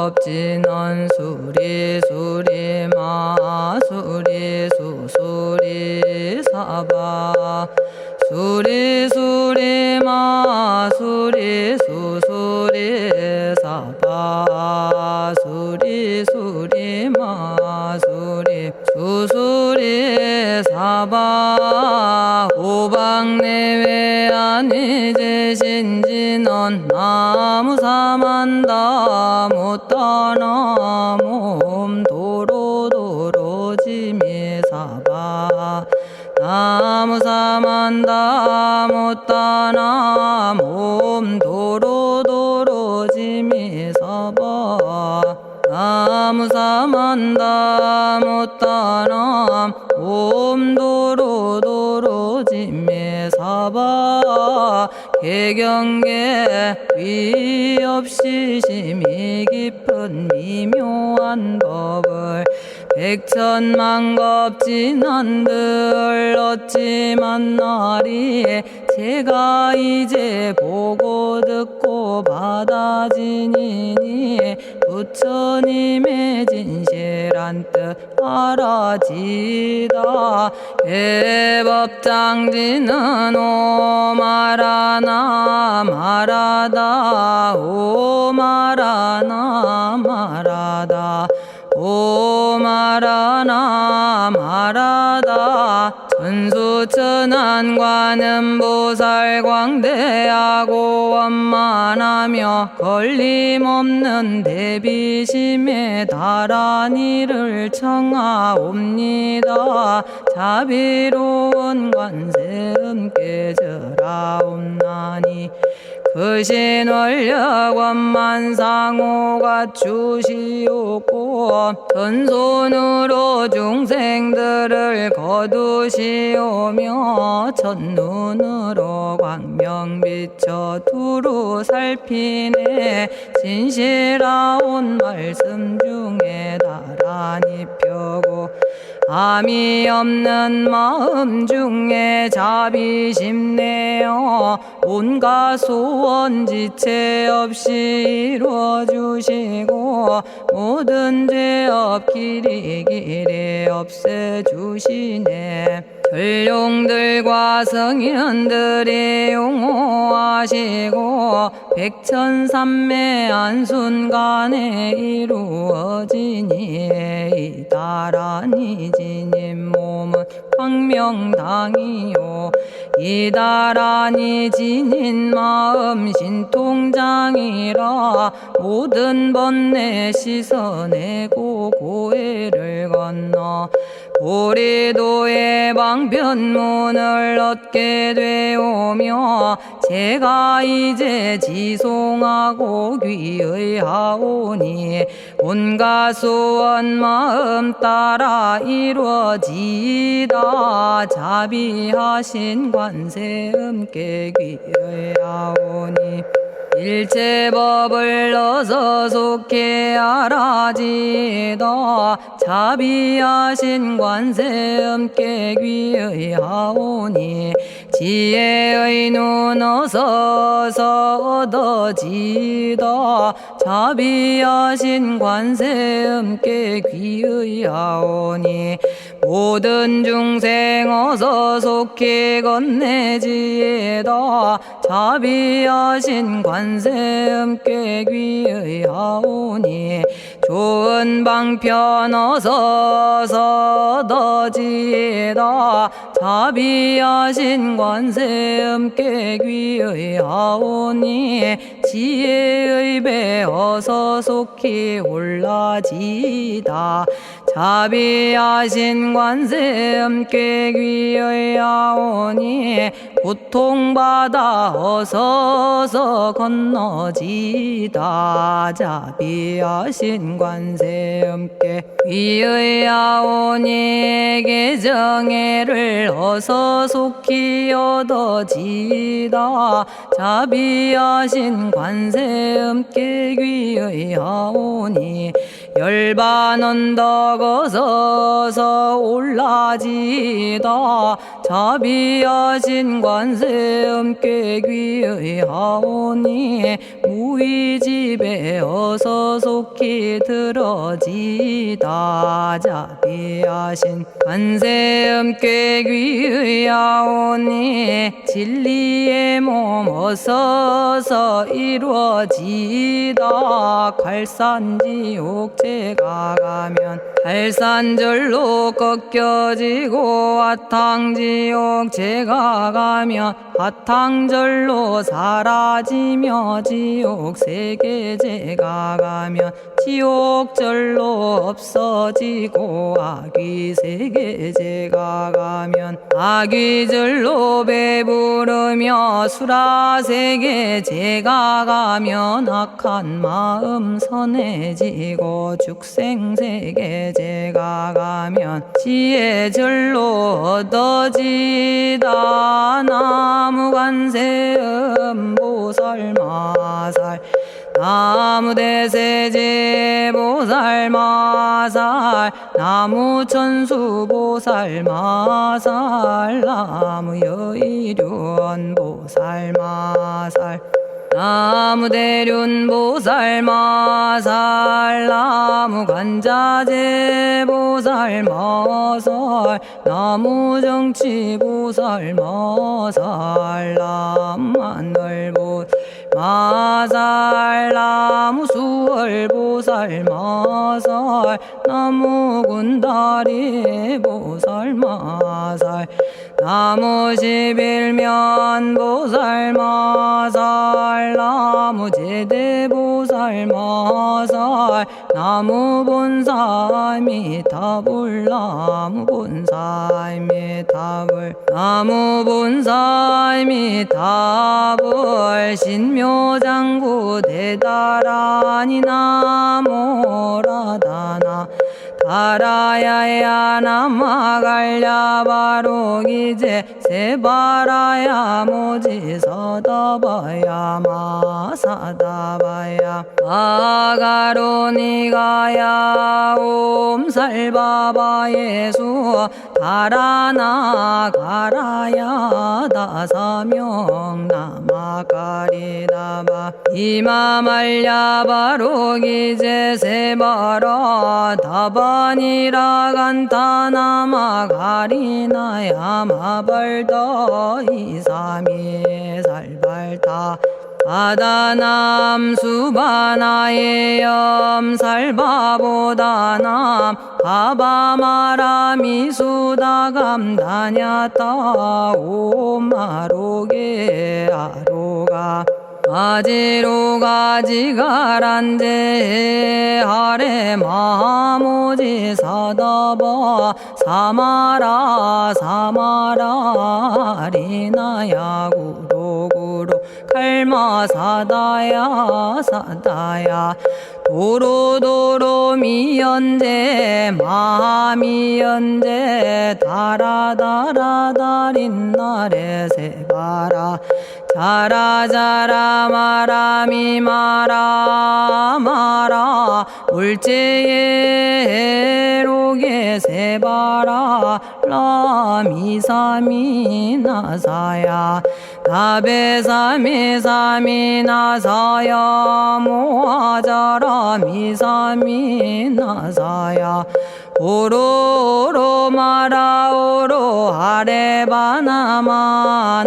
겁진언 수리 수리 마수리 수수리 사바 수리 수리 마수리 수수리 사바 수리 수리 마수리 수수리 사바 오방내외 안이제신진언 나무사만다 못다나 몸 도로도로지미사바 나무사만다 못다나 몸 도로도로지미사바 나무사만다 못다나 몸 도로도로지미사바 개경계 위 없이 심히 깊은 미묘한 법을 백천만겁진한들 어찌 만나리 제가 이제 보고 듣고 받아지니니 부처님의 진실한 뜻 알아지다 대법장지는 오마라나 마라다 오마라나 마라다 오마라나 마라다 천수천안관음보살 광대하고 원만하며 걸림없는 대비심에 달한 이를 청하옵니다. 자비로운 관세음께 절하옵나니 그신 원력 원만상호가 주시옵고 전손으로 중생들을 거두시오며 첫눈으로 광명 비춰 두루 살피네 진실하온 말씀 중에 나란히 펴고 암이 없는 마음 중에 자비심 내어 온갖 소원 지체 없이 이루어주시고 모든 죄업 길이 없애주시네. 전룡들과 성현들이 용호하시고 백천삼매 한순간에 이루어지니 이다라니 지님 몸은 광명당이요 이다라니 지닌 마음 신통장이라 모든 번뇌 씻어내고 고해를 건너 보리도의 방편문을 얻게 되오며 제가 이제 지송하고 귀의하오니 온갖 소원 마음 따라 이루어지다 자비하신 관세음께 귀의하오니 일체법을 어서 속히 알아지다 자비하신 관세음께 귀의하오니 지혜의 눈 어서 얻어지다 자비하신 관세음께 귀의하오니 모든 중생 어서 속히 건네지다 자비하신 관세음께 귀의하오니 좋은 방편 어서 얻어지다 자비하신 관세음께 귀의하오니 지혜의 배 어서 속히 올라지다 자비하신 관세음께 귀의하오니 고통받아 어서 건너지다 자비하신 관세음께 귀의하오니 개정애를 어서 속히 얻어지다 자비하신 관세음께 귀의하오니 열반 언덕 어서 올라지다 자비하신 관세음께 귀의하오니 우리 집에 어서 속히 들어지다. 자비하신 관세음께 귀의하오니 진리의 몸 어서서 이루어지다. 갈산지옥제가 가면 갈산절로 꺾여지고 화탕지옥제가 가면 화탕절로 사라지며 지옥세계제가 가면 지옥절로 없어지고 아귀세계제가 가면 아귀절로 배부르며 수라세계제가 가면 악한 마음 선해지고 죽생세계제가 가면 지혜절로 얻어지다. 나무관세음 보살마살 나무대세제 보살마살 나무천수 보살마살 나무여의륜 보살마살 나무대륜 보살마살 나무관자재 보살마살 나무정치 보살마살 나무하늘 보살마살 나무수월 보살마살 나무군다리 보살마살 나무십일면 보살마살 나무제대 보살마살 나무본사미타불 나무본사미타불 나무본사미타불 신묘장구 대다라니 나모라다나 다라야야 나마갈야바로기제 세바라야 모지서다바야 마사다바야 아가로니가야 옴살바바예수 다라나 가라야 다사명 나마가리다바 이마말야바로기제 세바라 다바니라 간타나마 가리나야 마발더 이사미 살발타 바다남 수바나의 염살바보다남 바바마라미 수다감다냐타 오마로게 아로가 아지로가 지가란데 하레 마모지 사다바 사마라 사마라 리나야 구로구로 칼마 사다야 사다야 도로도로 미연제 마미연제 다라다라다린나레 세바라 자라자라 마라미 마라 마라 울제에 로게 세바라 라미사미 나사야 나베사미사미 나사야 모아자라 미사미 나사야 오로로 마라오로 아레바나마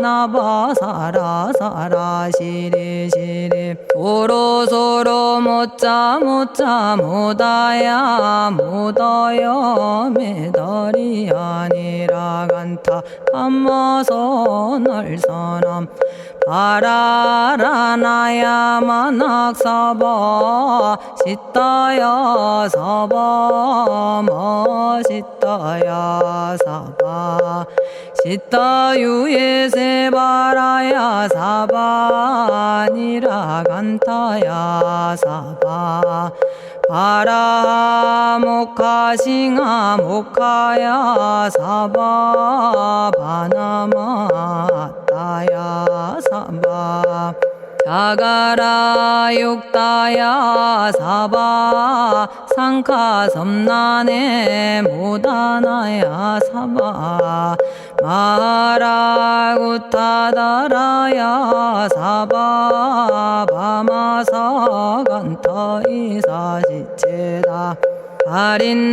나바사라 사라 시리 시리 오로소로 못자 못자 못다야 못다야 메달이 아니라 간타 감마서 날선함 바라라나야 만학사바 시타야 사바 마시타야 사바 시타유예 세바라야 사바 니라 간타야 사바 바라 모카싱아 모카야 사바 바나마 따야 사바 자가라 육다야 사바 상카 섬난에 모다나야 사바 마라구타다라야 사바 바마사간타 이사시체다 아린나이나야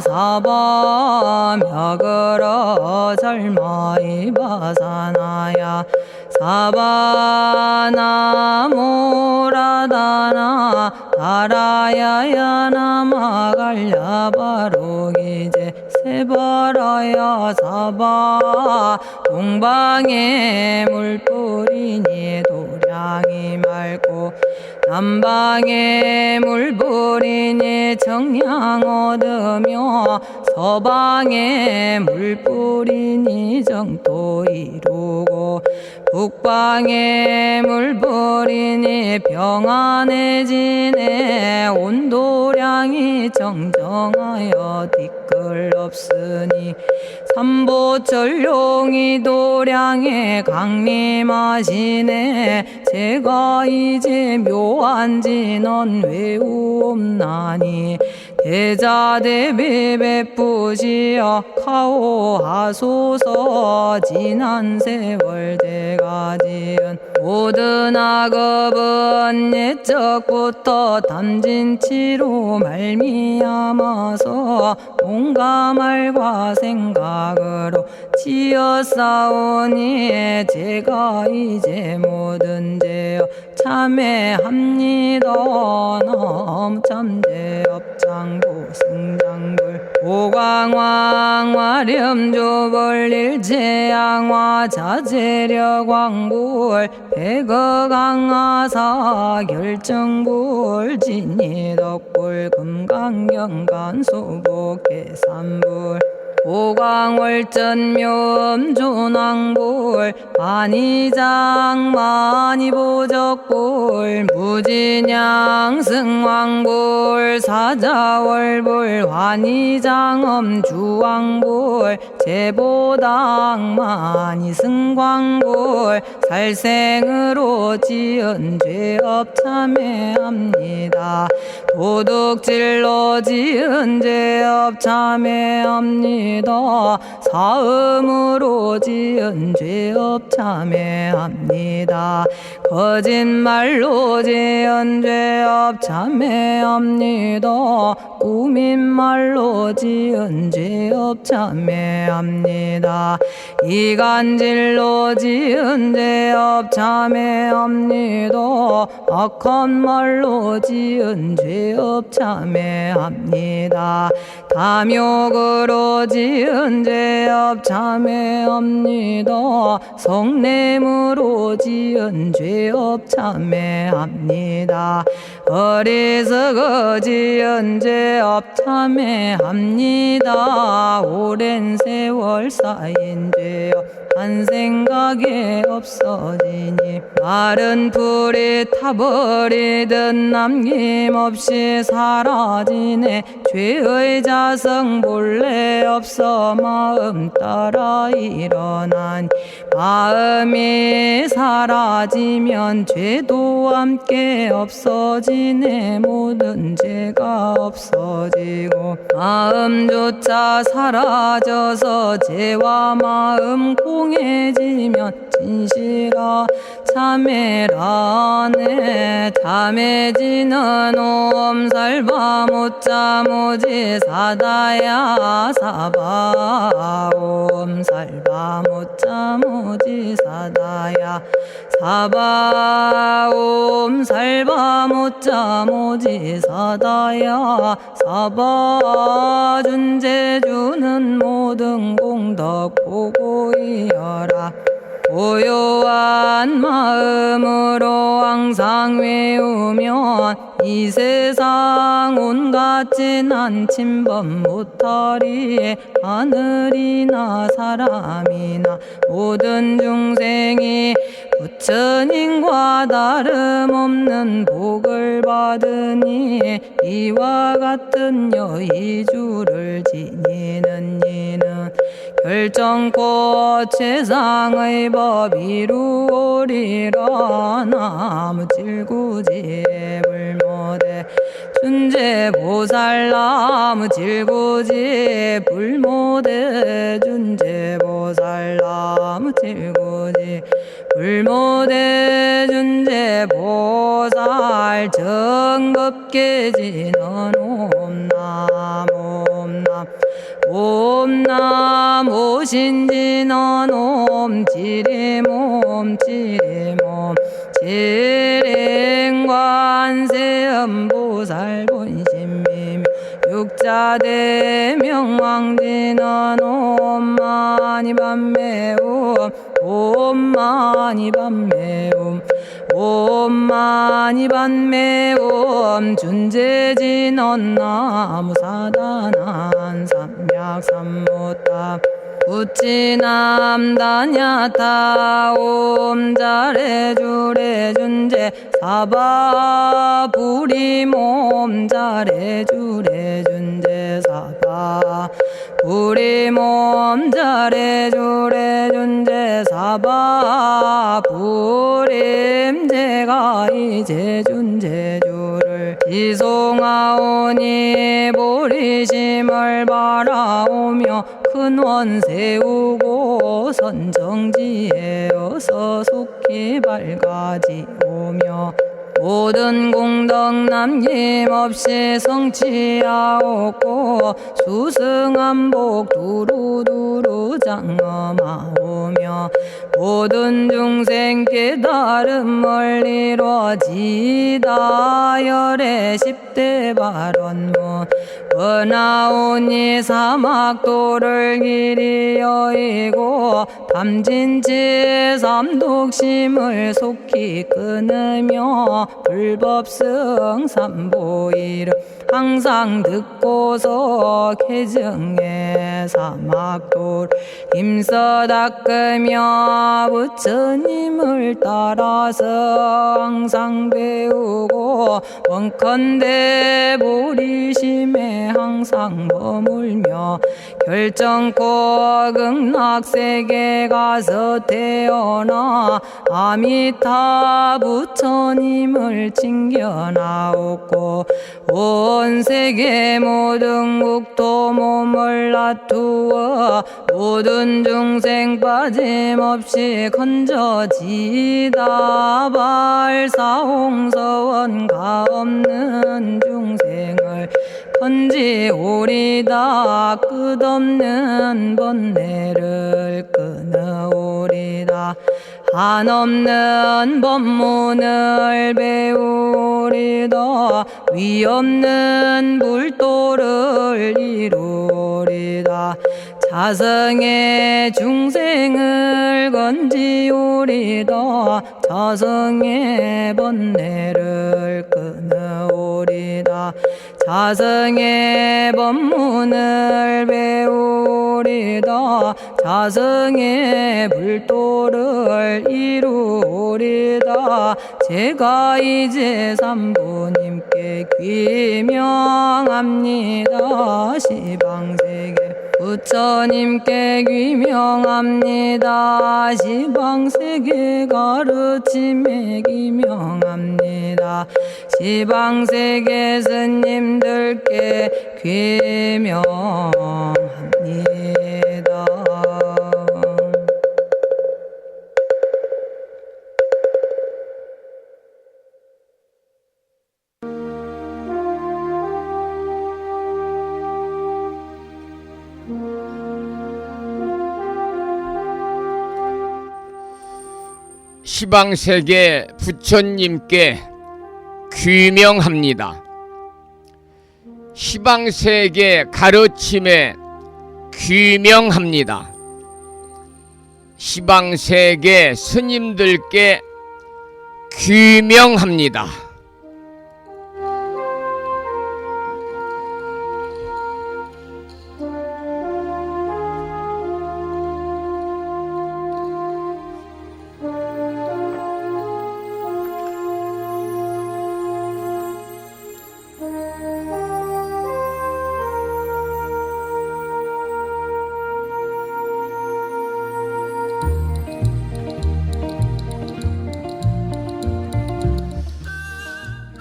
사바 며그러 절마이바사나야 사바나모라다나 다라야야 나마갈야바로기제 세바라야 사바 동방에 물뿌리니 도량이 맑고 남방에 물뿌리니 정량 얻으며 서방에 물뿌리니 정토 이루고 북방에 물뿌리니 평안해지네 온도량이 정정하여 뒤끌 없으니 삼보철룡이 도량에 강림하시네 제가 이제 묘한지 넌 외우옵나니 대자대비 베푸시어 카오하소서 지난 세월 제가 지은 모든 악업은 옛적부터 담진치로 말미암아서 온갖 말과 생각으로 지었사오니 제가 이제 모든 죄여 참회합니다. 넘참죄업장고 승장불 오광왕 화렴조벌 일체양화 자재력왕불 백어강하사 결정불 진이덕불 금강경간소복계산불 오광월전묘음존왕불 반이장 만이보적불 무진양승왕불 사자월불 환희장엄주왕불 제보당 만이승광불 살생으로 지은 죄업 참회합니다. 도둑질로 지은 죄업 참회합니다. 사음으로 지은 죄업 참회합니다. 거짓말로 지은 죄업 참회합니다. 꾸민말로 지은 죄업 참회합니다. 이간질로 지은 죄업 참회합니다. 악한 말로 지은 죄업 참회합니다. 탐욕으로 지은 죄업 참회합니다. 성냄으로 지은 죄업 참회합니다. 어리석어 지은 죄업 참회합니다. 오랜 세월 쌓인 죄업 한 생각에 없어지니 마른 풀이 타버리듯 남김없이 사라지네. 죄의 자성 본래 없어 마음 따라 일어나니 마음이 사라지면 죄도 함께 없어지네. 모든 죄가 없어지고 마음조차 사라져서 죄와 마음 공해지면 진실아 참회라네. 참해지는 옴살바 못자 모지 사다야 사바 옴살바 못자 모지 사다야 사바 옴살바 못자 모지 사다야 사바 준재주는 모든 공덕 보고이여라. 고요한 마음으로 항상 외우면 이 세상 온갖 진한 침범 못하리. 하늘이나 사람이나 모든 중생이 부처님과 다름없는 복을 받으니 이와 같은 여의주를 지니는 이는 결정코 최상의 법 이루오리라. 나무질구지불모대 준제보살나무 질구지 불모대 준제보살나무 질구지 불모대 준제보살 정법계지는 옴남 옴남 옴남 오신지는 옴 지리몸 지리몸 지랭관세음보살 본심미미 육자대명왕지는 옴마니밤매옴 옴마니밤매옴 옴마니밤매옴 준제진언 나무사단한 삼약삼무탑 우치남다냐타 옴자레주레 준제 사바 부리몸 자레주레 준제 사바 부리몸 자레주레 준제 사바 부림 제가 이제 준제주를 지송하오니 보리심을 바라오며 큰원 세우고 선정지에 어서 속히 밝아지오며 모든 공덕 남김없이 성취하옵고 수승한복 두루두루 장엄하오며 모든 중생 깨달음을 이루어지다 열의 10대 발언문 은하오니 사막도를 길이 여의고 담진치 삼독심을 속히 끊으며 불법승 삼보이를 항상 듣고서 개정해 사막도를 힘써 닦으며 부처님을 따라서 항상 배우고 원컨대 보리심에 항상 머물며 결정코 극락세계 가서 태어나 아미타 부처님을 챙겨나오고 온 세계 모든 국토 몸을 놔두어 모든 중생 빠짐없이 건져지다 발사홍서원가 없는 중생을 건지오리다 끝없는 번뇌를 끊어오리다 한없는 법문을 배우리다 위없는 불도를 이루리다 자성의 중생을 건지오리다 자성의 번뇌를 끊어오리다 자성의 법문을 배우리다 자성의 불도를 이루리다 제가 이제 삼부님께 귀명합니다 시방세계 부처님께 귀명합니다 시방세계 가르침에 귀명합니다 시방세계 스님들께 귀명합니다. 시방세계 부처님께 귀명합니다. 시방세계 가르침에 귀명합니다. 시방세계 스님들께 귀명합니다.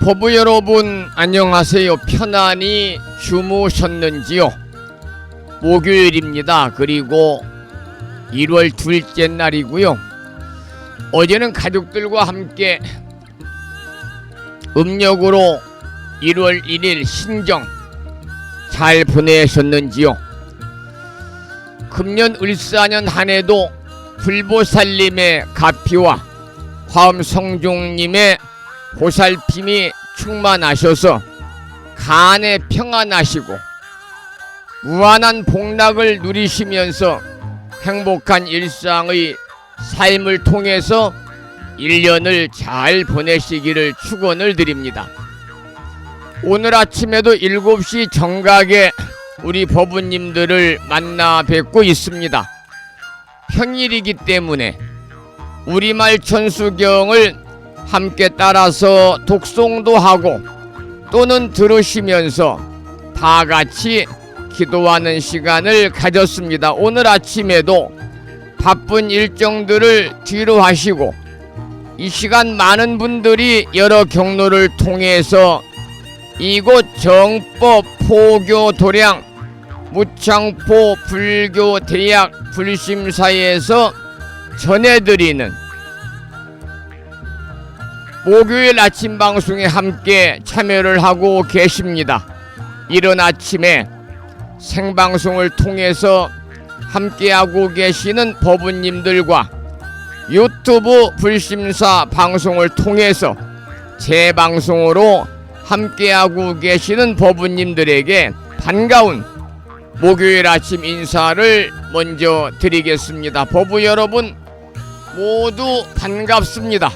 법부 여러분 안녕하세요. 편안히 주무셨는지요? 목요일입니다. 그리고 1월 둘째 날이고요. 어제는 가족들과 함께 음력으로 1월 1일 신정 잘 보내셨는지요? 금년 을사년 한해도 불보살님의 가피와 화엄성종님의 보살핌이 충만하셔서 간에 평안하시고 무한한 복락을 누리시면서 행복한 일상의 삶을 통해서 1년을 잘 보내시기를 축원을 드립니다. 오늘 아침에도 7시 정각에 우리 법부님들을 만나 뵙고 있습니다. 평일이기 때문에 우리말 천수경을 함께 따라서 독송도 하고 또는 들으시면서 다 같이 기도하는 시간을 가졌습니다. 오늘 아침에도 바쁜 일정들을 뒤로 하시고 이 시간 많은 분들이 여러 경로를 통해서 이곳 정법 포교 도량 무창포 불교 대학 불심사에서 전해드리는 목요일 아침 방송에 함께 참여를 하고 계십니다. 이른 아침에 생방송을 통해서 함께하고 계시는 법부님들과 유튜브 불심사 방송을 통해서 재방송으로 함께하고 계시는 법부님들에게 반가운 목요일 아침 인사를 먼저 드리겠습니다. 법부 여러분 모두 반갑습니다.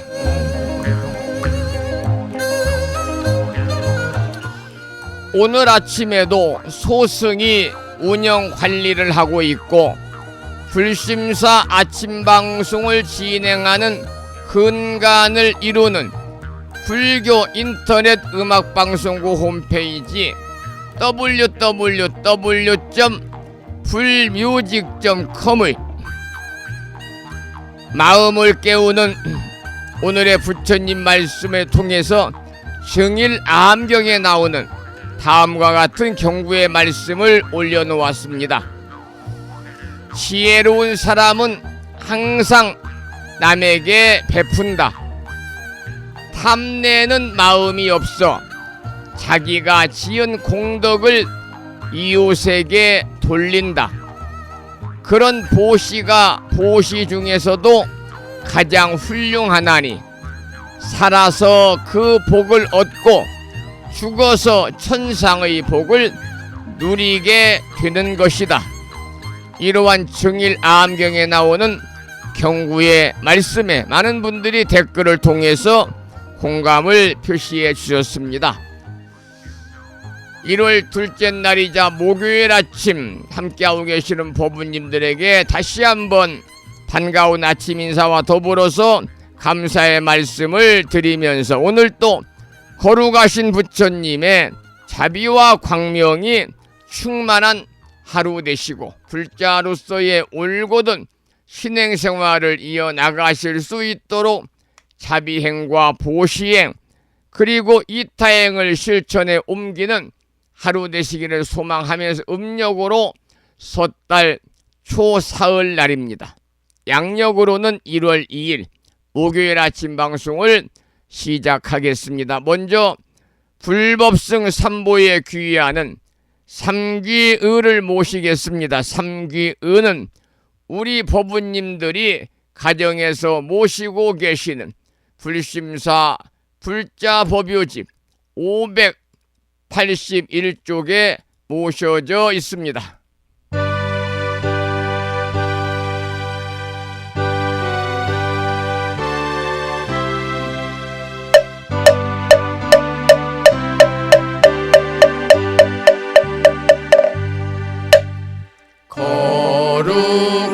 오늘 아침에도 소승이 운영 관리를 하고 있고 불심사 아침 방송을 진행하는 근간을 이루는 불교 인터넷 음악방송국 홈페이지 www.불뮤직.com의 마음을 깨우는 오늘의 부처님 말씀을 통해서 증일 암경에 나오는 다음과 같은 경구의 말씀을 올려놓았습니다. 지혜로운 사람은 항상 남에게 베푼다. 탐내는 마음이 없어 자기가 지은 공덕을 이웃에게 돌린다. 그런 보시가 보시 중에서도 가장 훌륭하나니 살아서 그 복을 얻고 죽어서 천상의 복을 누리게 되는 것이다. 이러한 증일 암경에 나오는 경구의 말씀에 많은 분들이 댓글을 통해서 공감을 표시해 주셨습니다. 1월 둘째 날이자 목요일 아침 함께하고 계시는 법부님들에게 다시 한번 반가운 아침 인사와 더불어서 감사의 말씀을 드리면서 오늘 또 거룩하신 부처님의 자비와 광명이 충만한 하루 되시고 불자로서의 올곧은 신행생활을 이어나가실 수 있도록 자비행과 보시행 그리고 이타행을 실천에 옮기는 하루 되시기를 소망하면서 음력으로 섣달 초사흘 날입니다. 양력으로는 1월 2일 목요일 아침 방송을 시작하겠습니다. 먼저 불법승 삼보에 귀의하는 삼귀의를 모시겠습니다. 삼귀의는 우리 법부님들이 가정에서 모시고 계시는 불심사 불자법요집 581쪽에 모셔져 있습니다.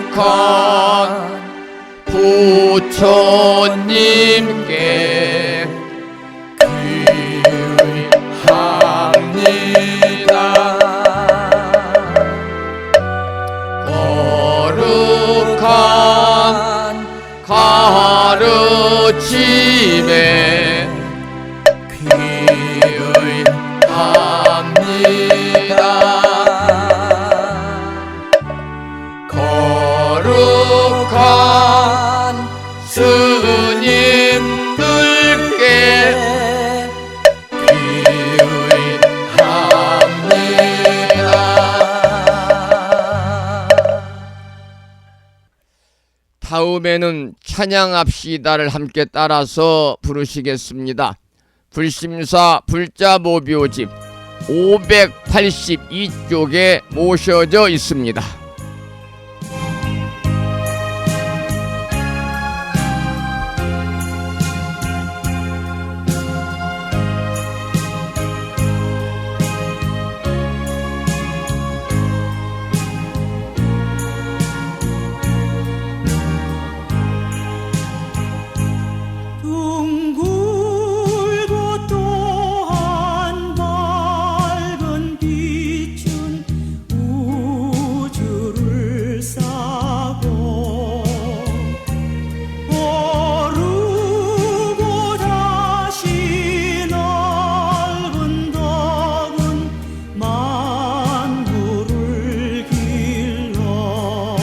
거룩한 부처님께 귀의합니다. 다음에는 찬양합시다를 함께 따라서 부르시겠습니다. 불심사 불자모묘집 582쪽에 모셔져 있습니다. 둥글고 또한 밝은 빛은 우주를 싸고 오르고 다시 넓은 덕은 만물을 길러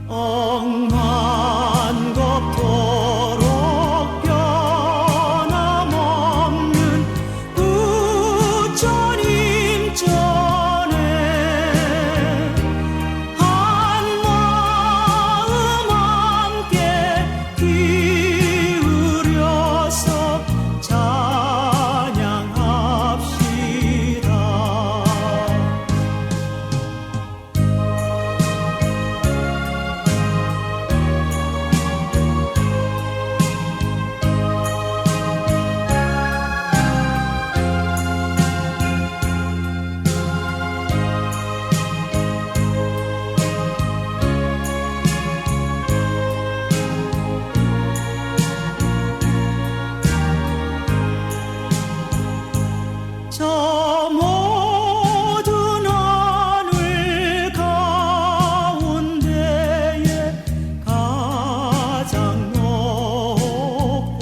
억만겁도록 변함없는 부처님 전에 한마음 함께 기울여서 찬양합시다. 저 모든 하늘 가운데에 가장 높고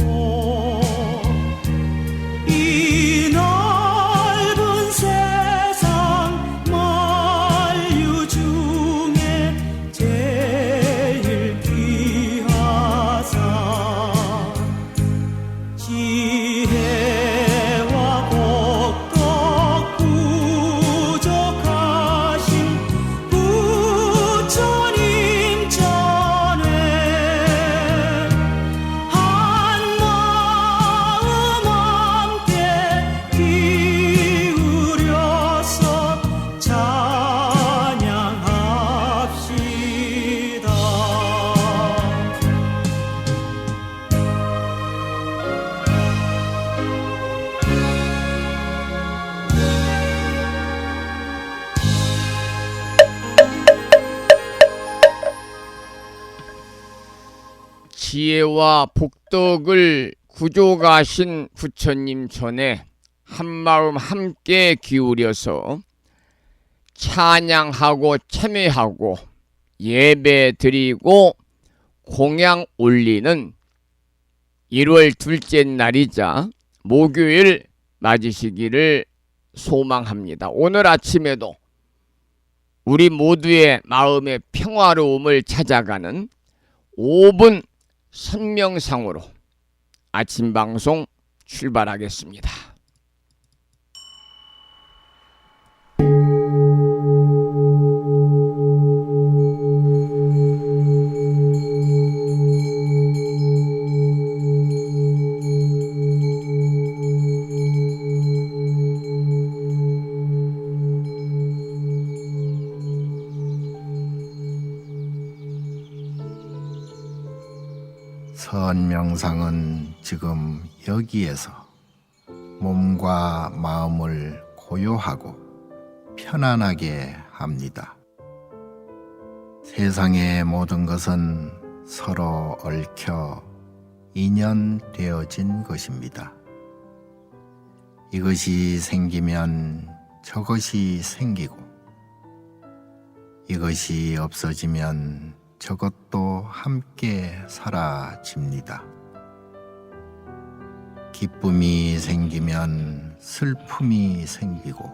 이 넓은 세상 만유 중에 제일 귀하사 지혜와 복덕 부족하신 부처님 전에 한마음 함께 기울여서 찬양합시다. 지혜와 복덕을 구족하신 부처님 전에 한마음 함께 기울여서 찬양하고 참회하고 예배 드리고 공양 올리는 1월 둘째 날이자 목요일 맞으시기를 소망합니다. 오늘 아침에도 우리 모두의 마음의 평화로움을 찾아가는 5분 선명상으로 아침 방송 출발하겠습니다. 선명상은 지금 여기에서 몸과 마음을 고요하고 편안하게 합니다. 세상의 모든 것은 서로 얽혀 인연되어진 것입니다. 이것이 생기면 저것이 생기고, 이것이 없어지면 저것도 함께 사라집니다. 기쁨이 생기면 슬픔이 생기고,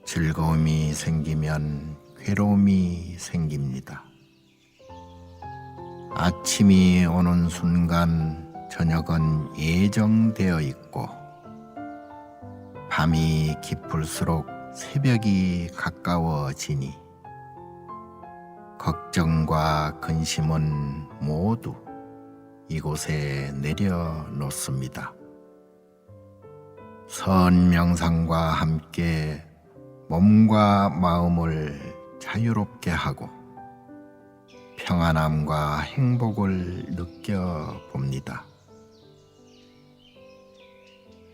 즐거움이 생기면 괴로움이 생깁니다. 아침이 오는 순간 저녁은 예정되어 있고, 밤이 깊을수록 새벽이 가까워지니 걱정과 근심은 모두 이곳에 내려놓습니다. 선 명상과 함께 몸과 마음을 자유롭게 하고 평안함과 행복을 느껴봅니다.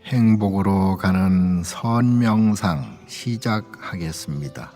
행복으로 가는 선 명상 시작하겠습니다.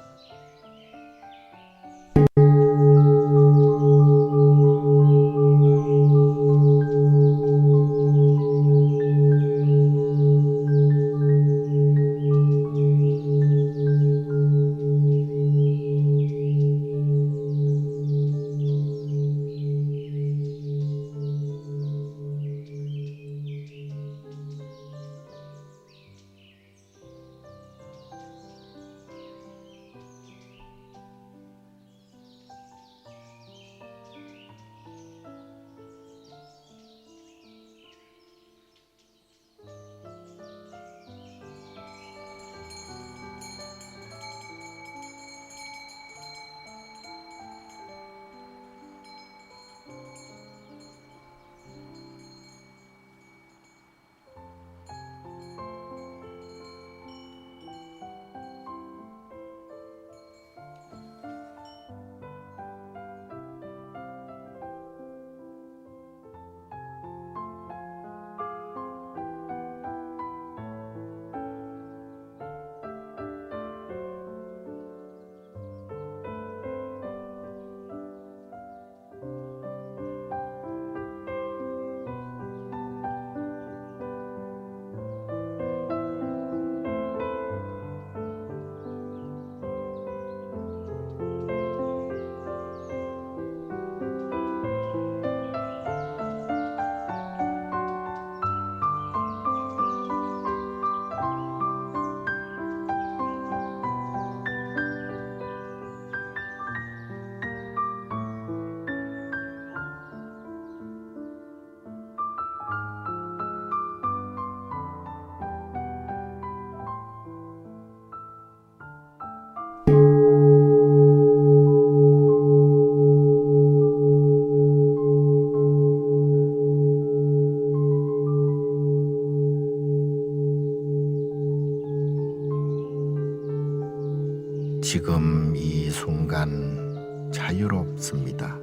지금 이 순간 자유롭습니다.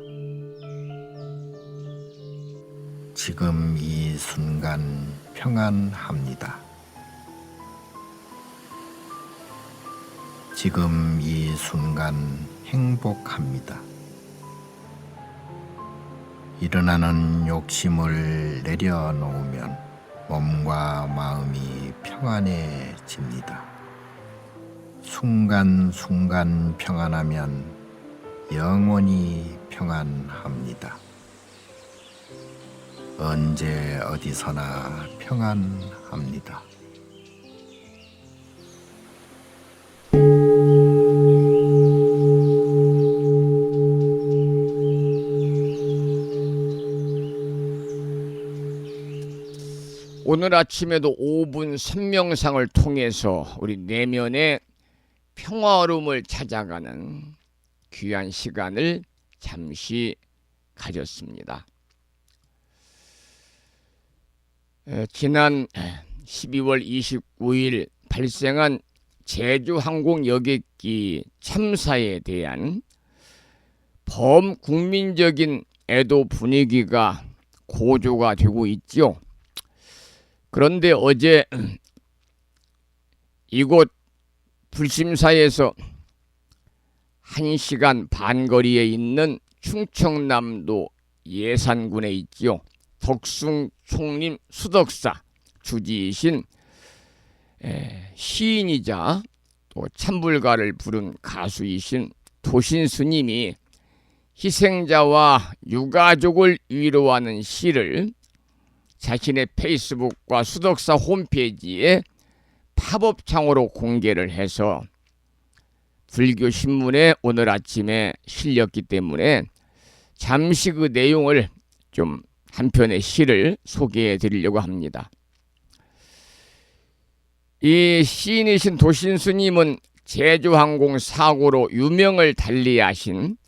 지금 이 순간 평안합니다. 지금 이 순간 행복합니다. 일어나는 욕심을 내려놓으면 몸과 마음이 평안해집니다. 순간순간 평안하면 영원히 평안합니다. 언제 어디서나 평안합니다. 오늘 아침에도 5분 선명상을 통해서 우리 내면의 평화로움을 찾아가는 귀한 시간을 잠시 가졌습니다. 지난 12월 29일 발생한 제주항공 여객기 참사에 대한 범국민적인 애도 분위기가 고조가 되고 있죠. 그런데 어제 이곳 불심사에서 1시간 반 거리에 있는 충청남도 예산군에 있지요. 덕숭 총림 수덕사 주지이신 시인이자 또 찬불가를 부른 가수이신 도신 스님이 희생자와 유가족을 위로하는 시를 자신의 페이스북과 수덕사 홈페이지에 팝업창으로 공개를 해서 불교신문에 오늘 아침에 실렸기 때문에 잠시 그 내용을 좀 한 편의 시를 소개해 드리려고 합니다. 이 시인이신 도신 스님은 제주항공 사고로 유명을 달리하신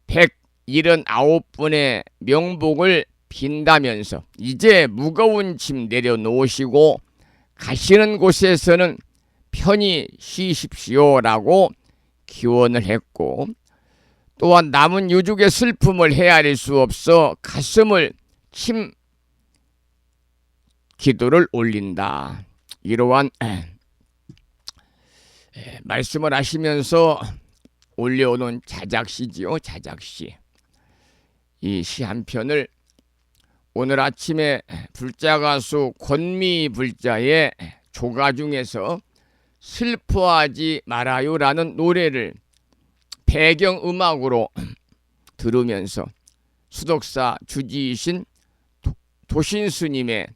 179분의 명복을 빈다면서 이제 무거운 짐 내려놓으시고 가시는 곳에서는 편히 쉬십시오라고 기원을 했고, 또한 남은 유족의 슬픔을 헤아릴 수 없어 가슴을 침 기도를 올린다. 이러한 말씀을 하시면서 올려오는 자작시지요. 자작시. 이 시 한 편을 오늘 아침에 불자가수 권미 불자의 조가 중에서 슬퍼하지 말아요라는 노래를 배경음악으로 들으면서 수덕사 주지이신 도신스님의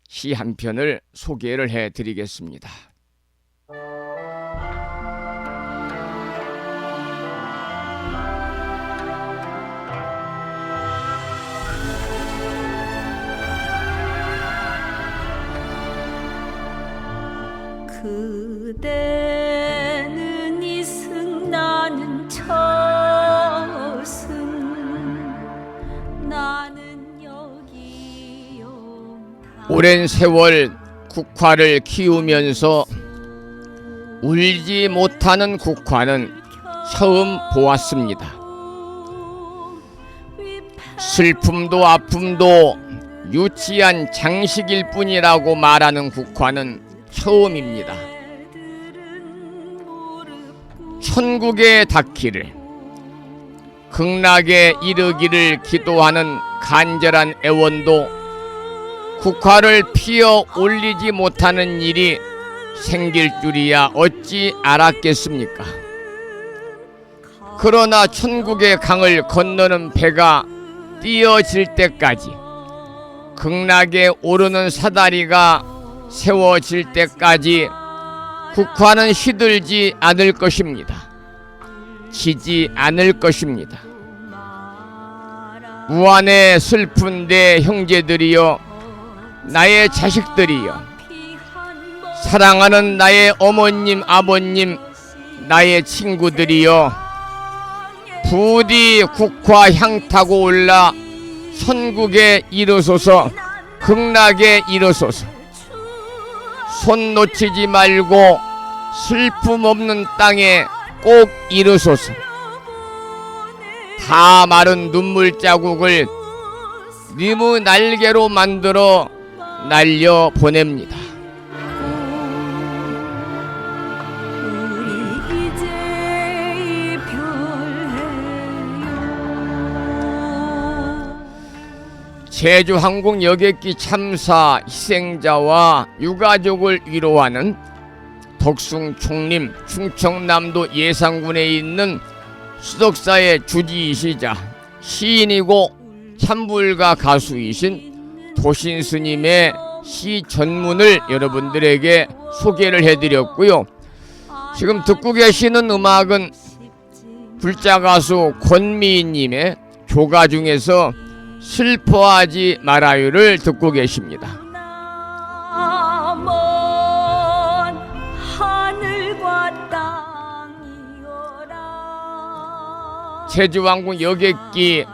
시 한 편을 소개를 해드리겠습니다. 그대는 이승 나는 저승 나는 여기 용다. 오랜 세월 국화를 키우면서 울지 못하는 국화는 처음 보았습니다. 슬픔도 아픔도 유치한 장식일 뿐이라고 말하는 국화는 처음입니다. 천국에 닿기를, 극락에 이르기를 기도하는 간절한 애원도 국화를 피어 올리지 못하는 일이 생길 줄이야 어찌 알았겠습니까? 그러나 천국의 강을 건너는 배가 띄어질 때까지, 극락에 오르는 사다리가 세워질 때까지 국화는 시들지 않을 것입니다. 지지 않을 것입니다. 무한의 슬픈 내 형제들이여, 나의 자식들이여, 사랑하는 나의 어머님 아버님, 나의 친구들이여, 부디 국화 향 타고 올라 천국에 이르소서, 극락에 이르소서. 손 놓치지 말고 슬픔 없는 땅에 꼭 이르소서. 다 마른 눈물 자국을 님의 날개로 만들어 날려 보냅니다. 우리 이제 이별해요. 제주항공 여객기 참사 희생자와 유가족을 위로하는 덕숭 총림 충청남도 예산군에 있는 수덕사의 주지이시자 시인이고 참불가 가수이신 도신스님의 시 전문을 여러분들에게 소개를 해드렸고요. 지금 듣고 계시는 음악은 불자가수 권미인님의 조가 중에서 슬퍼하지 말아요를 듣고 계십니다. 먼 하늘과 땅이여라. 제주왕궁 여객기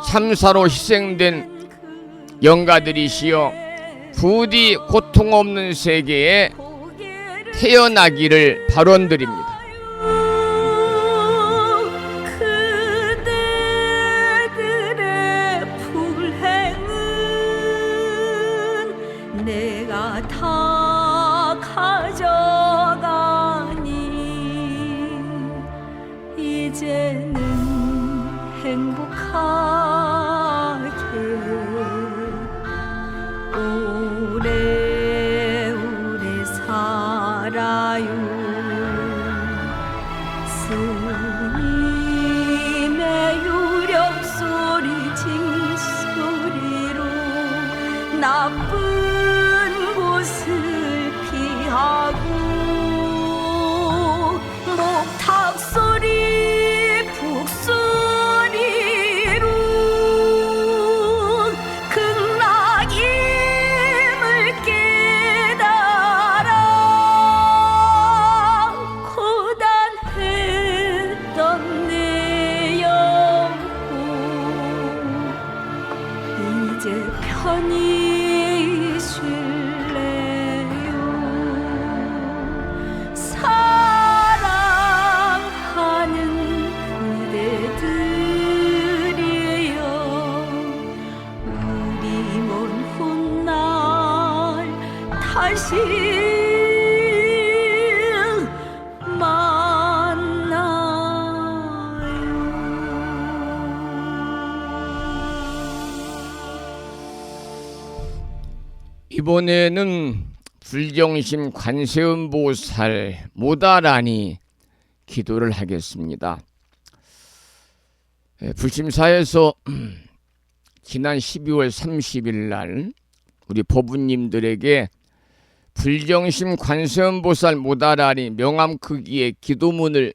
참사로 희생된 영가들이시여, 부디 고통 없는 세계에 태어나기를 발원드립니다. 그대들의 불행은 내가 다 가져가니 이제는 행복하게 오래오래 살아요. 스님의 유력소리 징소리로 나쁜 곳을 피하고 목탁소리 북소리로 극락임을 깨달아 고단해 다시 이번에는 불정심 관세음보살 모다라니 기도를 하겠습니다. 불심사에서 지난 12월 30일 날 우리 법우님들에게 불정심 관세음보살 모다라니 명암 크기의 기도문을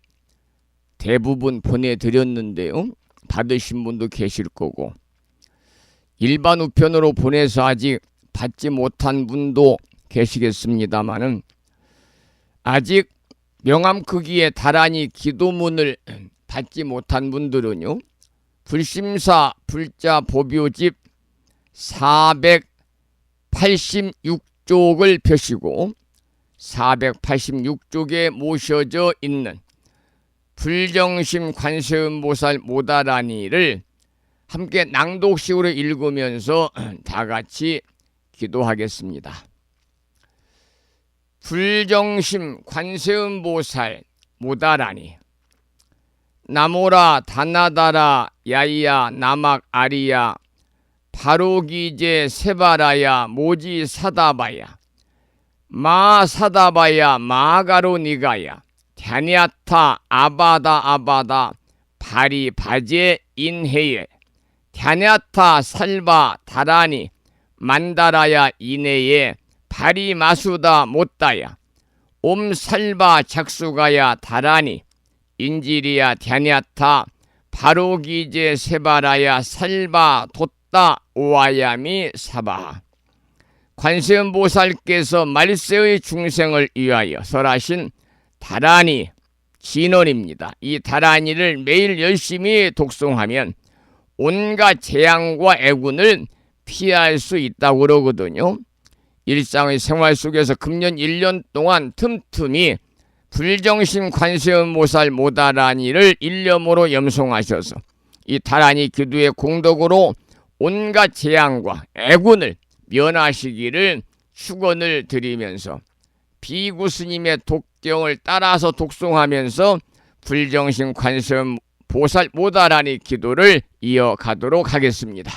대부분 보내드렸는데요. 받으신 분도 계실 거고 일반 우편으로 보내서 아직 받지 못한 분도 계시겠습니다마는 아직 명암 크기의 다란이 기도문을 받지 못한 분들은요. 불심사 불자 보묘집 486쪽을 펴시고 486쪽에 모셔져 있는 불정심 관세음보살 모다라니를 함께 낭독식으로 읽으면서 다 같이 기도하겠습니다. 불정심 관세음보살 모다라니 나모라 다나다라 야이야 나막 아리야 바로기제 세바라야 모지 사다바야 마사다바야 마가로 니가야 갸냐타 아바다 바리 바제 인해예 갸냐타 살바 다라니 만다라야 이내에 바리 마수다 못다야 옴살바 작수가야 다라니 인지리야 갸냐타 바로기제 세바라야 살바 돛다 오아야미 사바. 관세음보살께서 말세의 중생을 위하여 설하신 다라니 진언입니다. 이 다라니를 매일 열심히 독송하면 온갖 재앙과 애군을 피할 수 있다고 그러거든요. 일상의 생활 속에서 금년 1년 동안 틈틈이 불정심 관세음보살 모다라니를 일념으로 염송하셔서 이 다라니 기도의 공덕으로 온갖 재앙과 애군을 면하시기를 축원을 드리면서 비구 스님의 독경을 따라서 독송하면서 불정심 관세음보살 모다라니 기도를 이어가도록 하겠습니다.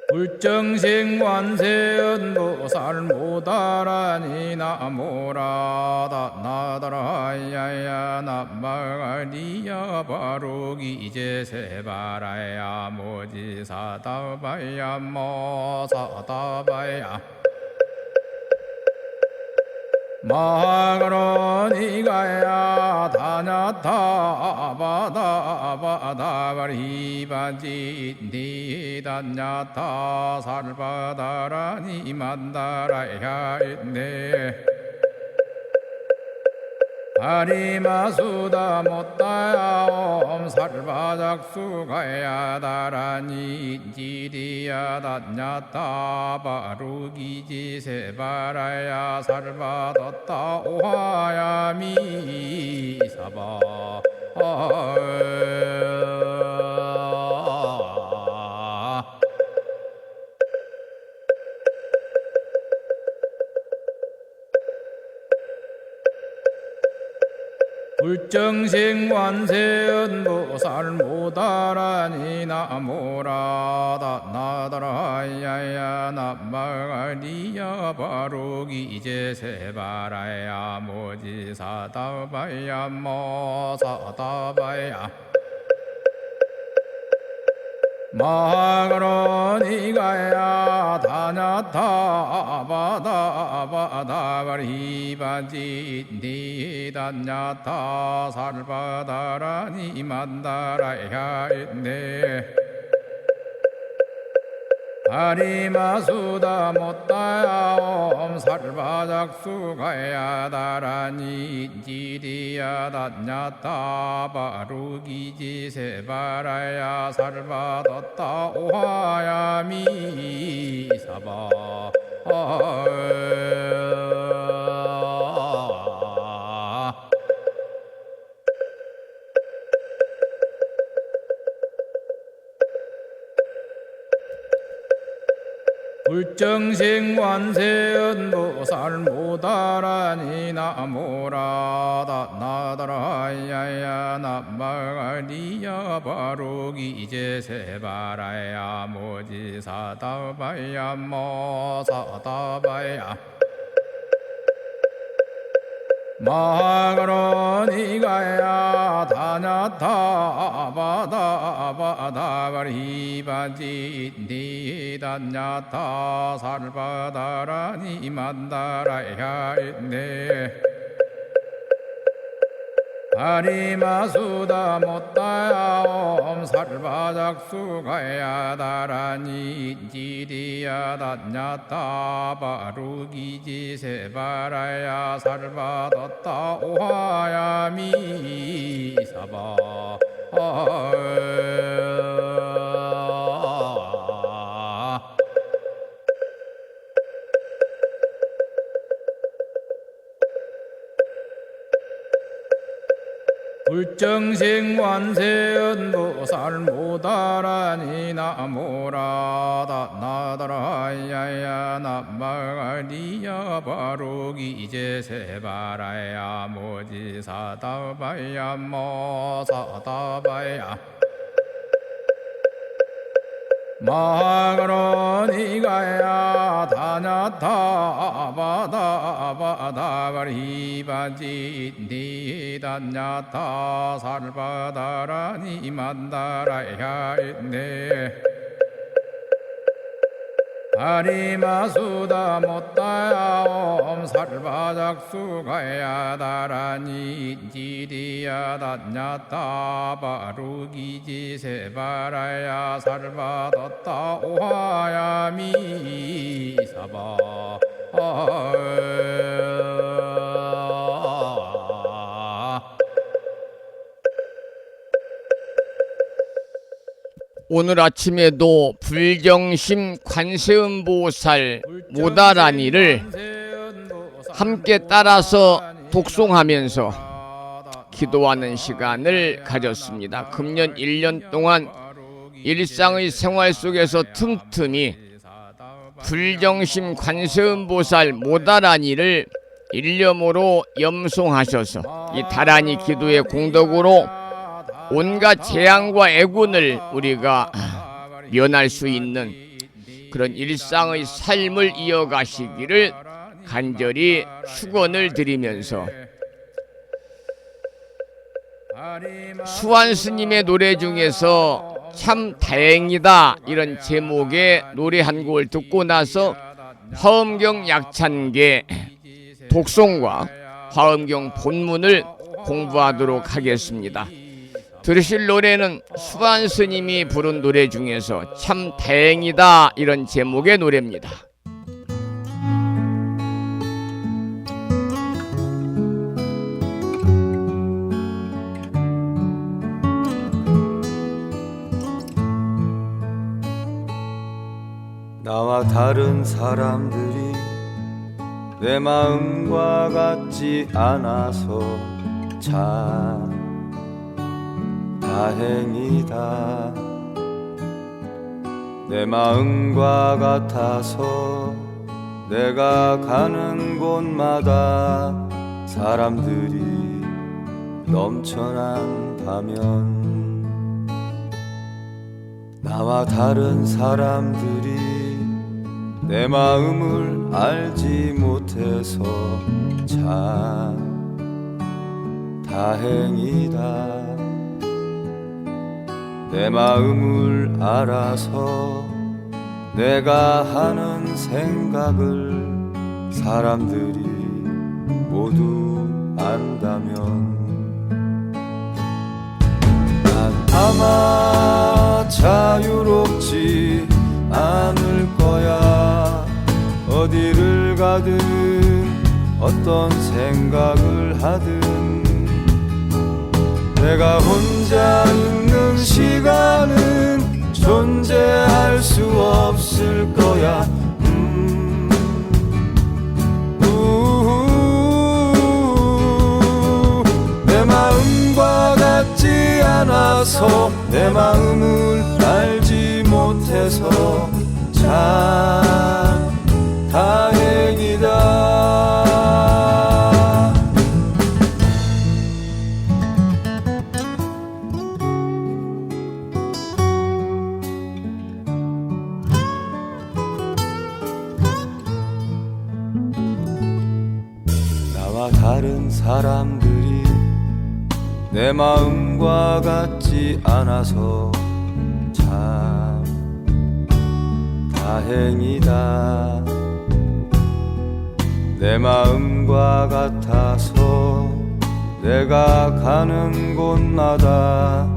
불정심 관세음보살 모다라니 나모라다 나다라야야 나마가리야 바로기제 세바라야 모지사다바야 모사다바야 마가로니가야 다냐타 바다바다바리바지 니다냐타 살바다라니 만다라야 있네 바리마수다 못다야 옴살바작수가야 다라니 지리야 다냐타 바루기지 세바라야 살바뒀다 오하야미 사바 불정심 관세음보살 모다라니 나모라다 나다라야야 나마가리야 바로기제 세바라야 모지사다바야 모사다바야 마가로니가야 다냐타 바다바다바리바지 니다냐타 살바다라니 만다라야 있네 바리마수다 못다야 옴살바작수가야 다라니 지리야 다냐타 바루기지 세바라야 살바뒀다 오하야미 사바 불정생관세음보살 모다라니 나모라다 나다라야야 나마가리야 바로기제세바라야 모지사다바야 모사다바야 마가로니가야 다냐타바다바다바리바지 니다냐타 살바다라니 만다라야 있네 아리마수다 못다야 옴 살바작수가야 다라니 지리야 다냐타 바루기지세바라야 살바다타 오하야미 사바 불정생관세음보살 모다라니 나모라다 나다라야야 나마가리야 바로기제세바라야 모지사다바야 모사다바야 마가로니가야 다냐타바다바다바리바지 니다냐타 살바다라니 만다라야 있네 아리마수다 못다야 옴 살바작수가야 다라니 지리야 다냐타 바루기지세바라야 살바다타 오하야미 사바 오늘 아침에도 불정심 관세음보살 모다라니를 함께 따라서 독송하면서 기도하는 시간을 가졌습니다. 금년 1년 동안 일상의 생활 속에서 틈틈이 불정심 관세음보살 모다라니를 일념으로 염송하셔서 이 다라니 기도의 공덕으로 온갖 재앙과 애군을 우리가 면할 수 있는 그런 일상의 삶을 이어가시기를 간절히 축원을 드리면서 수완 스님의 노래 중에서 참 다행이다 이런 제목의 노래 한 곡을 듣고 나서 화엄경 약찬계 독송과 화엄경 본문을 공부하도록 하겠습니다. 들으실 노래는 수완 스님이 부른 노래 중에서 참 다행이다 이런 제목의 노래입니다. 나와 다른 사람들이 내 마음과 같지 않아서 참 다행이다. 내 마음과 같아서 내가 가는 곳마다 사람들이 넘쳐난다면 나와 다른 사람들이 내 마음을 알지 못해서 참 다행이다. 내 마음을 알아서 내가 하는 생각을 사람들이 모두 안다면 난 아마 자유롭지 않을 거야. 어디를 가든 어떤 생각을 하든 내가 혼자 있는 시간은 존재할 수 없을 거야. 내 마음과 같지 않아서 내 마음을 알지 못해서 참 사람들이 내 마음과 같지 않아서 참 다행이다. 내 마음과 같아서 내가 가는 곳마다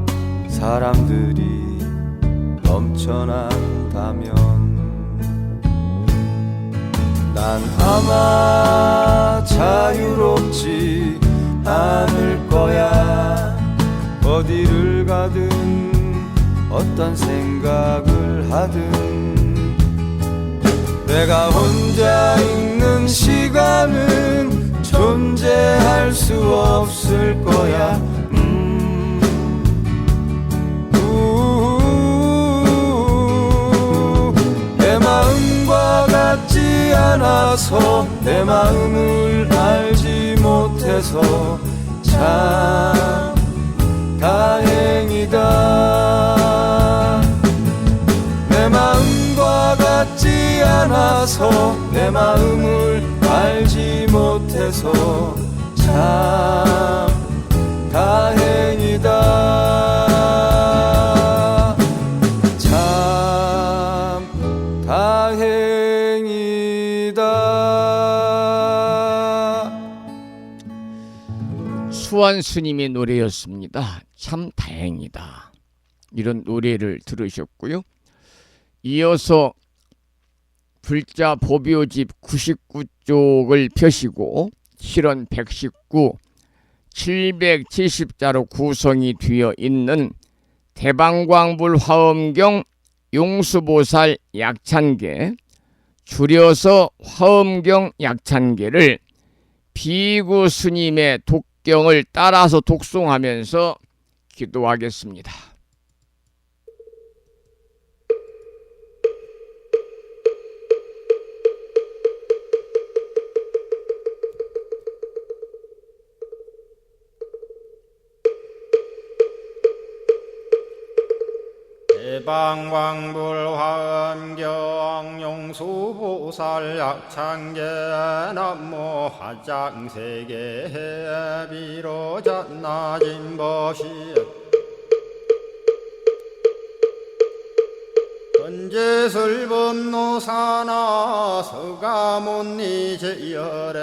사람들이 넘쳐난다면 난 아마 자유롭지 않을 거야. 어디를 가든 어떤 생각을 하든 내가 혼자 있는 시간은 존재할 수 없을 거야. 내 마음과 같지 않아서 내 마음을 알지 못해서 참 다행이다. 내 마음과 같지 않아서 내 마음을 알지 못해서 참 다행이다. 참 다행이다. 수완 스님의 노래였습니다. 참 다행이다. 이런 노래를 들으셨고요. 이어서 불자 보묘집 99쪽을 펴시고 실원 119, 770자로 구성이 되어 있는 대방광불 화엄경 용수보살 약찬계, 줄여서 화엄경 약찬계를 비구 스님의 독경을 따라서 독송하면서 기도하겠습니다. 대방광불 화엄경 용수보살 약찬계 남모 화장세계 비로잔나진 법시 건재설법노사나 서가몬니 제열의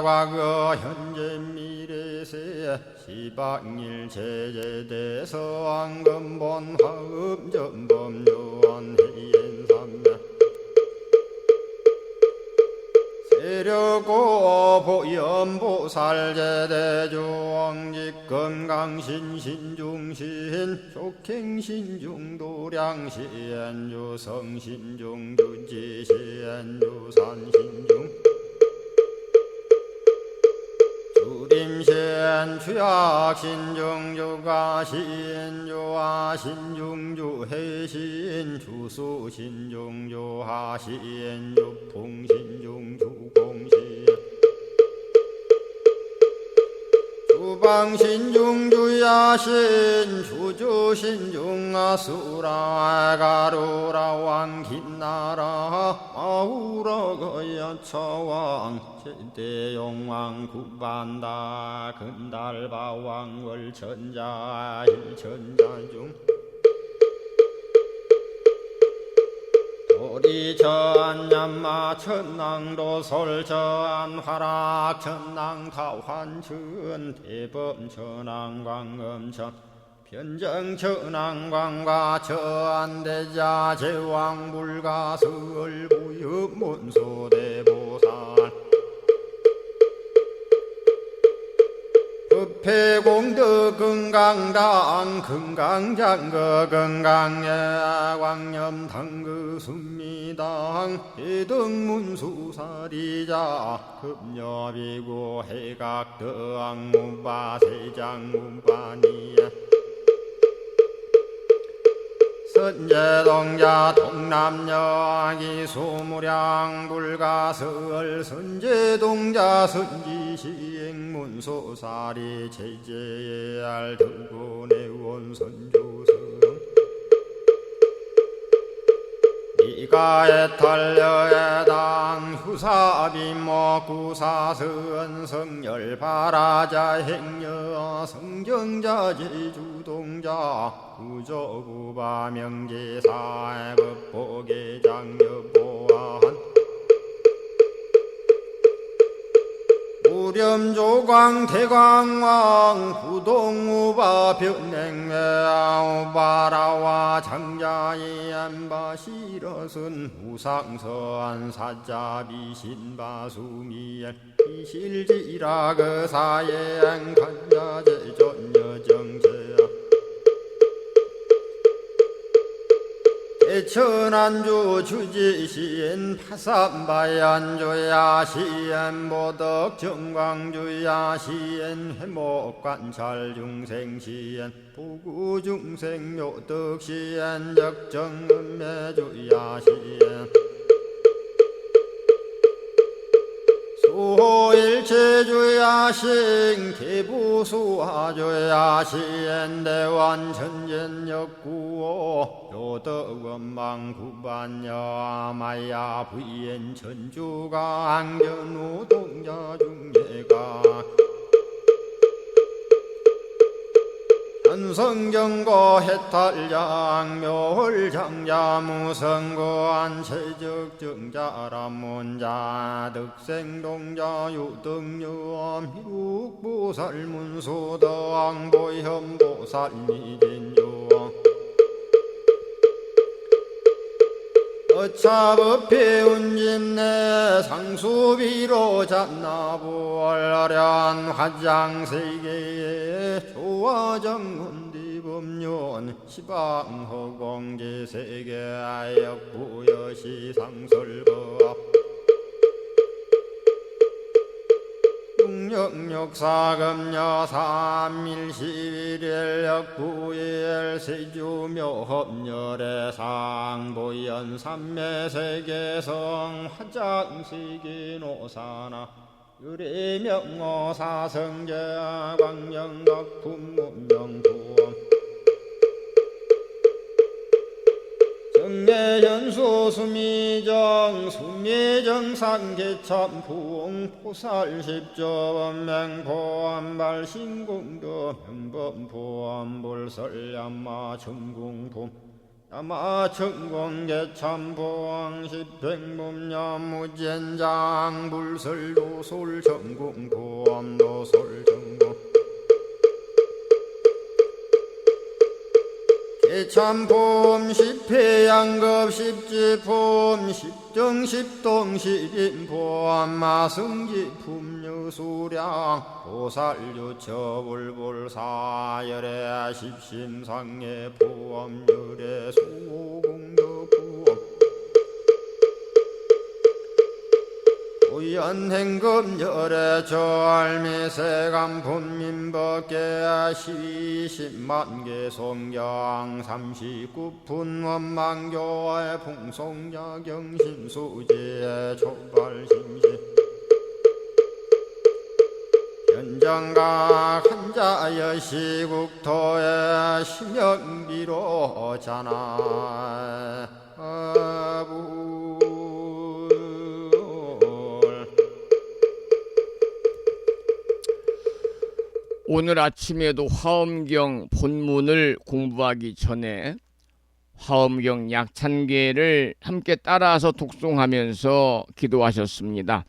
과거 현재 미래세 시방일 제제대서 왕금본 화음전범 요한해연삼매 세력고 보연보살 제대주왕직 건강신신중신 족행신중도량시엔주 성신중주지시엔주 산신중 주림신 주약신중 주가신 주하신 중주해신 주수신 중주하신 주풍신 중주공신 주방신 중주야신 주주신 중아수라 가루라 왕김나라 마우라 거야차왕 제대용왕 구반다 금달바왕 월천자 일천자중 도리전 얀마 천낭도 솔전 화락 천낭 타환천 대범 천왕 광음천 변정 천왕 광과 천대자 제왕 불가설 부유 문소대보살 법회공덕 건강당 건강장거 건강예 광염당그 순미당 해등문수사리자 급여비고 해각덕 문바세장 문바니야 선제동자 동남여기 소무량 불가설 선제동자 선지시행문소사리 제제알 등군의원 선주성 이가에 탈려에 당 구사비모 구사선 성열 바라자 행여 성경자 제주동자 구조구바 명제사 법보계장 여보한 우렴조광 대광왕 부동우바 변냉매아 우바라와 장자의 안바시러슨 우상서한 사자비신바수미엔 비실지라 그사행 간자제전여정제야 대천안주 주지시엔 파산바얀주야 시엔 보덕 정광주야 시엔 해목관찰 중생시엔 부구중생 묘덕시엔 역정음매주야 시엔 수호일체주야신 개부수하주야신 대완천전역구호 요덕원망구반여 마야 부인 천주가 안견우동자 중예가 현성경고 해탈양 묘홀장자 무성고한 체적정자람문자 득생동자 유등유엄 희룩보살문소덕보현보살미진유엄 어차법회 운진내 상수비로 잔나부얼련 화장세계에 조화정운디법륜 시방허공제세계 역부여시 상설법 육력사금여 삼일시일 역부일 세주묘협열의 상보연 삼매세계성 화장세계노사나 유래명어사성제 광명각품문명부엄 정례현수 수미정 수미정상계참풍 포살십조원맹포암발신공도 명범포암불설야마 천궁품 야마천공계참포항 십행범야무젠장 불설도솔 천궁포암도솔천궁 개참폼 십회양급 십지폼 십정십동 십인폼 마승지품 유수량 보살유처불불사열의 십심상의 포함열의 수공덕부엄 우연행금열의 저알미세감 본민법계 시십만개 송경 39분 원망교의 풍송야경신수지의 촉발심시 현정각 한자여 시국토의 심영비로 자나 오늘 아침에도 화엄경 본문을 공부하기 전에 화엄경 약찬계를 함께 따라서 독송하면서 기도하셨습니다.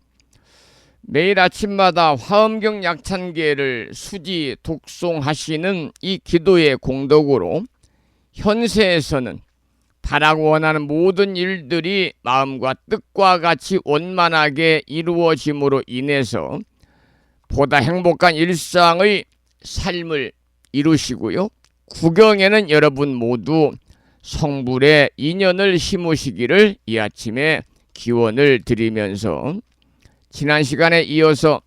매일 아침마다 화엄경 약찬계를 수지 독송하시는 이 기도의 공덕으로 현세에서는 바라고 원하는 모든 일들이 마음과 뜻과 같이 원만하게 이루어짐으로 인해서 보다 행복한 일상의 삶을 이루시고요. 구경에는 여러분 모두 성불의 인연을 심으시기를 이 아침에 기원을 드리면서 지난 시간에 이어서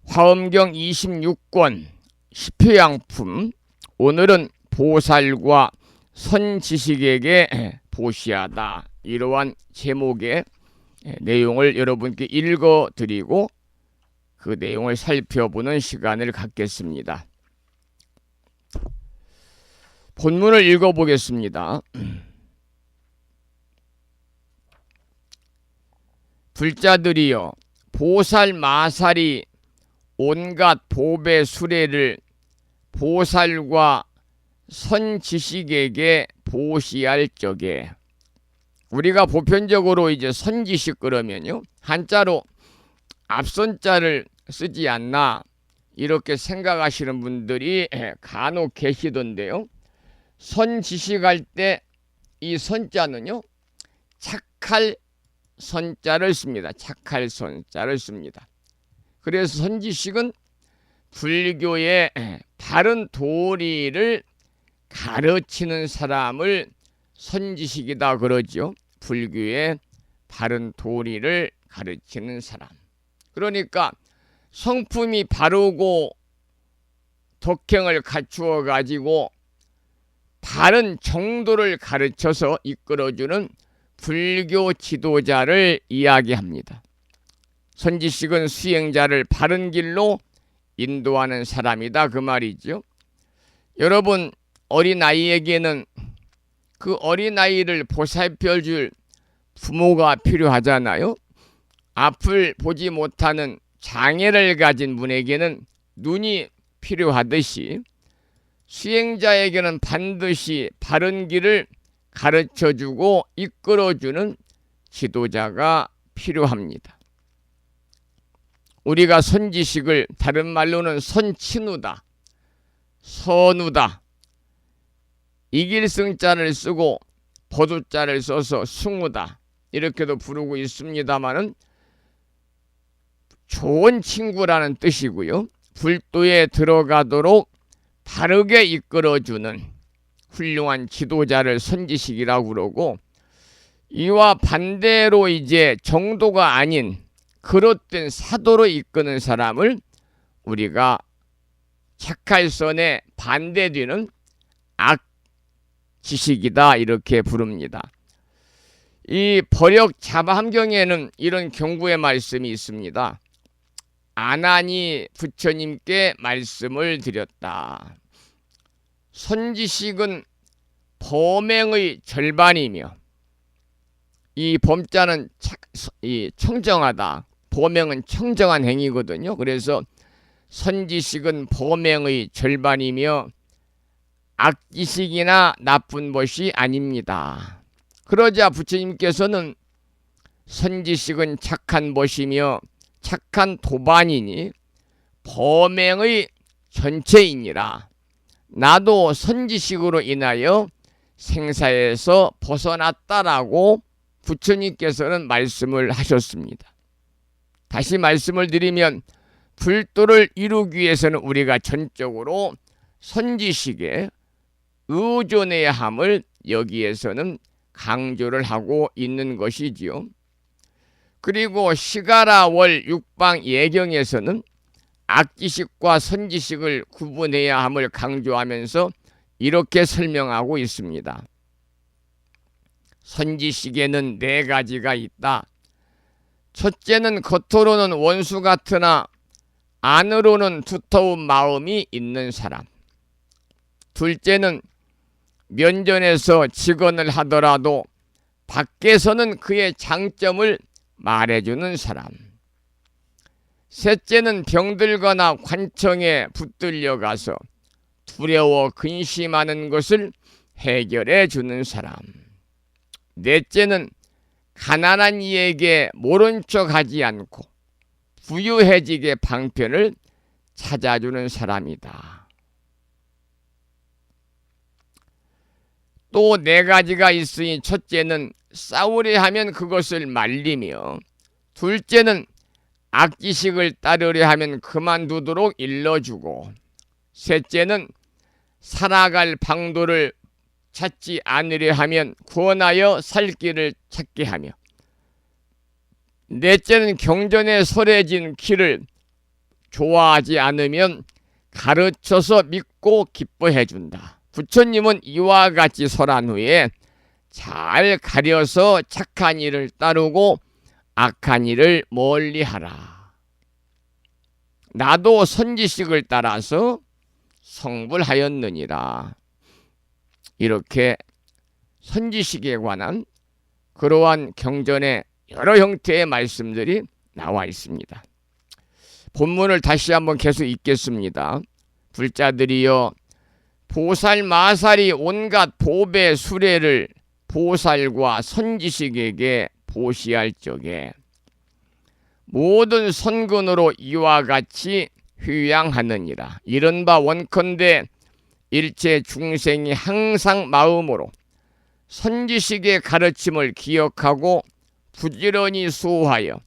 화엄경 26권 십회양품, 오늘은 보살과 선지식에게 보시하다, 이러한 제목의 내용을 여러분께 읽어드리고 그 내용을 살펴보는 시간을 갖겠습니다. 본문을 읽어보겠습니다. 불자들이여 보살 마살이 온갖 보배 수레를 보살과 선지식에게 보시할 적에, 우리가 보편적으로 이제 선지식 그러면요 한자로 앞선자를 쓰지 않나 이렇게 생각하시는 분들이 간혹 계시던데요. 선지식할 때 이 선자는요 착할 선자를 씁니다. 착할 선자를 씁니다. 그래서 선지식은 불교의 바른 도리를 가르치는 사람을 선지식이다 그러죠. 불교의 바른 도리를 가르치는 사람. 그러니까 성품이 바르고 덕행을 갖추어 가지고 바른 정도를 가르쳐서 이끌어주는 불교 지도자를 이야기합니다. 선지식은 수행자를 바른 길로 인도하는 사람이다 그 말이죠. 여러분, 어린아이에게는 그 어린아이를 보살펴줄 부모가 필요하잖아요. 앞을 보지 못하는 장애를 가진 분에게는 눈이 필요하듯이 수행자에게는 반드시 바른 길을 가르쳐주고 이끌어주는 지도자가 필요합니다. 우리가 선지식을 다른 말로는 선친우다, 선우다, 이길승자를 쓰고 버두자를 써서 승우다 이렇게도 부르고 있습니다마는 좋은 친구라는 뜻이고요. 불도에 들어가도록 바르게 이끌어주는 훌륭한 지도자를 선지식이라고 그러고, 이와 반대로 이제 정도가 아닌 그릇된 사도로 이끄는 사람을 우리가 착할 선에 반대되는 악지식이다 이렇게 부릅니다. 이 벌역 자바함경에는 이런 경구의 말씀이 있습니다. 아나니 부처님께 말씀을 드렸다. 선지식은 범행의 절반이며, 이 범자는 청정하다. 범행은 청정한 행위거든요. 그래서 선지식은 범행의 절반이며 악지식이나 나쁜 것이 아닙니다. 그러자 부처님께서는 선지식은 착한 것이며 착한 도반이니 범행의 전체이니라. 나도 선지식으로 인하여 생사에서 벗어났다라고 부처님께서는 말씀을 하셨습니다. 다시 말씀을 드리면 불도를 이루기 위해서는 우리가 전적으로 선지식에 의존해야 함을 여기에서는 강조를 하고 있는 것이지요. 그리고 시가라월 육방 예경에서는 악지식과 선지식을 구분해야 함을 강조하면서 이렇게 설명하고 있습니다. 선지식에는 4가지가 있다. 첫째는 겉으로는 원수 같으나 안으로는 두터운 마음이 있는 사람. 둘째는 면전에서 직언을 하더라도 밖에서는 그의 장점을 말해주는 사람. 셋째는 병들거나 관청에 붙들려 가서 두려워 근심하는 것을 해결해 주는 사람. 넷째는 가난한 이에게 모른 척하지 않고 부유해지게 방편을 찾아주는 사람이다. 또 4가지가 있으니 첫째는 싸우려 하면 그것을 말리며, 둘째는 악지식을 따르려 하면 그만두도록 일러주고, 셋째는 살아갈 방도를 찾지 않으려 하면 구원하여 살 길을 찾게 하며, 넷째는 경전에 설해진 길을 좋아하지 않으면 가르쳐서 믿고 기뻐해 준다. 부처님은 이와 같이 설한 후에 잘 가려서 착한 일을 따르고 악한 일을 멀리하라. 나도 선지식을 따라서 성불하였느니라. 이렇게 선지식에 관한 그러한 경전의 여러 형태의 말씀들이 나와 있습니다. 본문을 다시 한번 계속 읽겠습니다. 불자들이여 보살마살이 온갖 보배 수레를 보살과 선지식에게 보시할 적에 모든 선근으로 이와 같이 휴양하느니라. 이른바 원컨대 일체 중생이 항상 마음으로 선지식의 가르침을 기억하고 부지런히 수호하여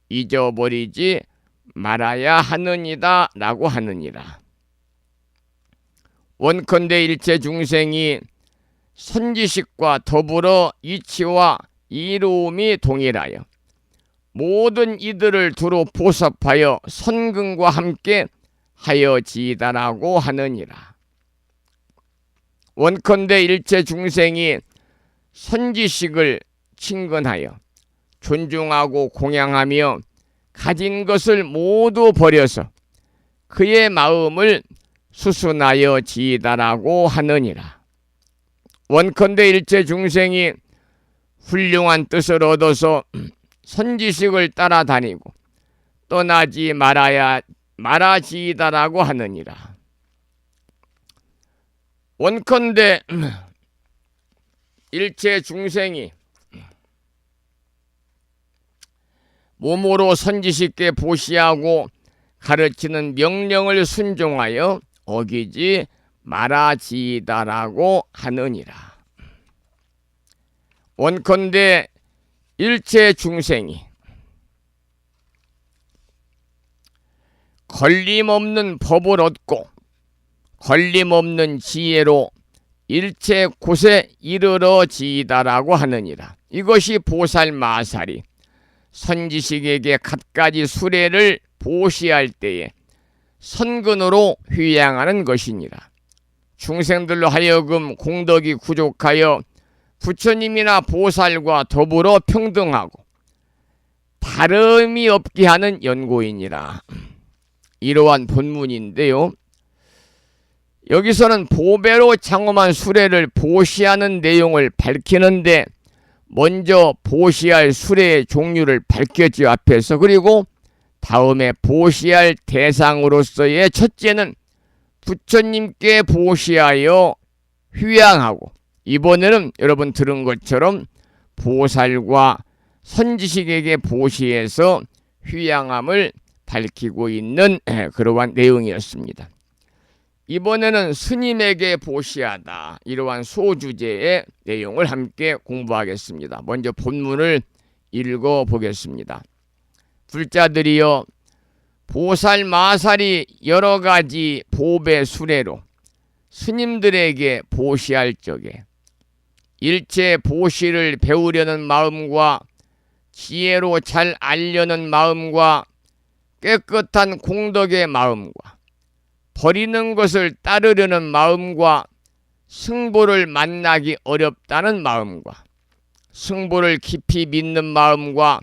잊어버리지 말아야 하느니라 라고 하느니라. 원컨대 일체 중생이 선지식과 더불어 이치와 이로움이 동일하여 모든 이들을 두루 보섭하여 선근과 함께 하여지이다라고 하느니라. 원컨대 일체 중생이 선지식을 친근하여 존중하고 공양하며 가진 것을 모두 버려서 그의 마음을 수순하여 지이다라고 하느니라. 원컨대 일체 중생이 훌륭한 뜻을 얻어서 선지식을 따라다니고 떠나지 말아지이다라고 하느니라. 원컨대 일체 중생이 몸으로 선지식께 보시하고 가르치는 명령을 순종하여 어기지 말아지이다라고 하느니라. 원컨대 일체 중생이 걸림없는 법을 얻고 걸림없는 지혜로 일체 곳에 이르러지이다라고 하느니라. 이것이 보살마살이 선지식에게 갖가지 수레를 보시할 때에 선근으로 휴양하는 것이니라. 중생들로 하여금 공덕이 부족하여 부처님이나 보살과 더불어 평등하고 다름이 없게 하는 연고이니라. 이러한 본문인데요. 여기서는 보배로 장엄한 수레를 보시하는 내용을 밝히는데 먼저 보시할 수레의 종류를 밝혔지요, 앞에서. 그리고 다음에 보시할 대상으로서의 첫째는 부처님께 보시하여 휴양하고, 이번에는 여러분 들은 것처럼 보살과 선지식에게 보시해서 휴양함을 밝히고 있는 그러한 내용이었습니다. 이번에는 스님에게 보시하다, 이러한 소주제의 내용을 함께 공부하겠습니다. 먼저 본문을 읽어보겠습니다. 불자들이여 보살마살이 여러 가지 보배 수레로 스님들에게 보시할 적에 일체 보시를 배우려는 마음과 지혜로 잘 알려는 마음과 깨끗한 공덕의 마음과 버리는 것을 따르려는 마음과 승보를 만나기 어렵다는 마음과 승보를 깊이 믿는 마음과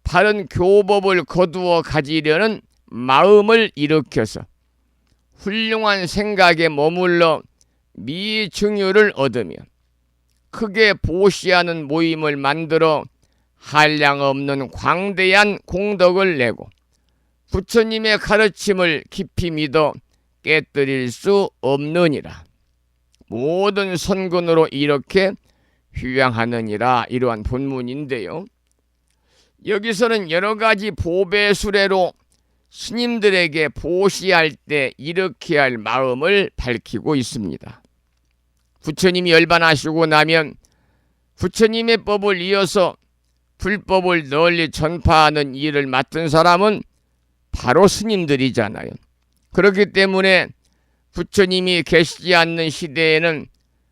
다른 교법을 거두어 가지려는 마음을 일으켜서 훌륭한 생각에 머물러 미증유를 얻으며 크게 보시하는 모임을 만들어 한량없는 광대한 공덕을 내고 부처님의 가르침을 깊이 믿어 깨뜨릴 수 없느니라. 모든 선근으로 이렇게 휴양하느니라. 이러한 본문인데요. 여기서는 여러 가지 보배 수레로 스님들에게 보시할 때 이렇게 할 마음을 밝히고 있습니다. 부처님이 열반하시고 나면 부처님의 법을 이어서 불법을 널리 전파하는 일을 맡은 사람은 바로 스님들이잖아요. 그렇기 때문에 부처님이 계시지 않는 시대에는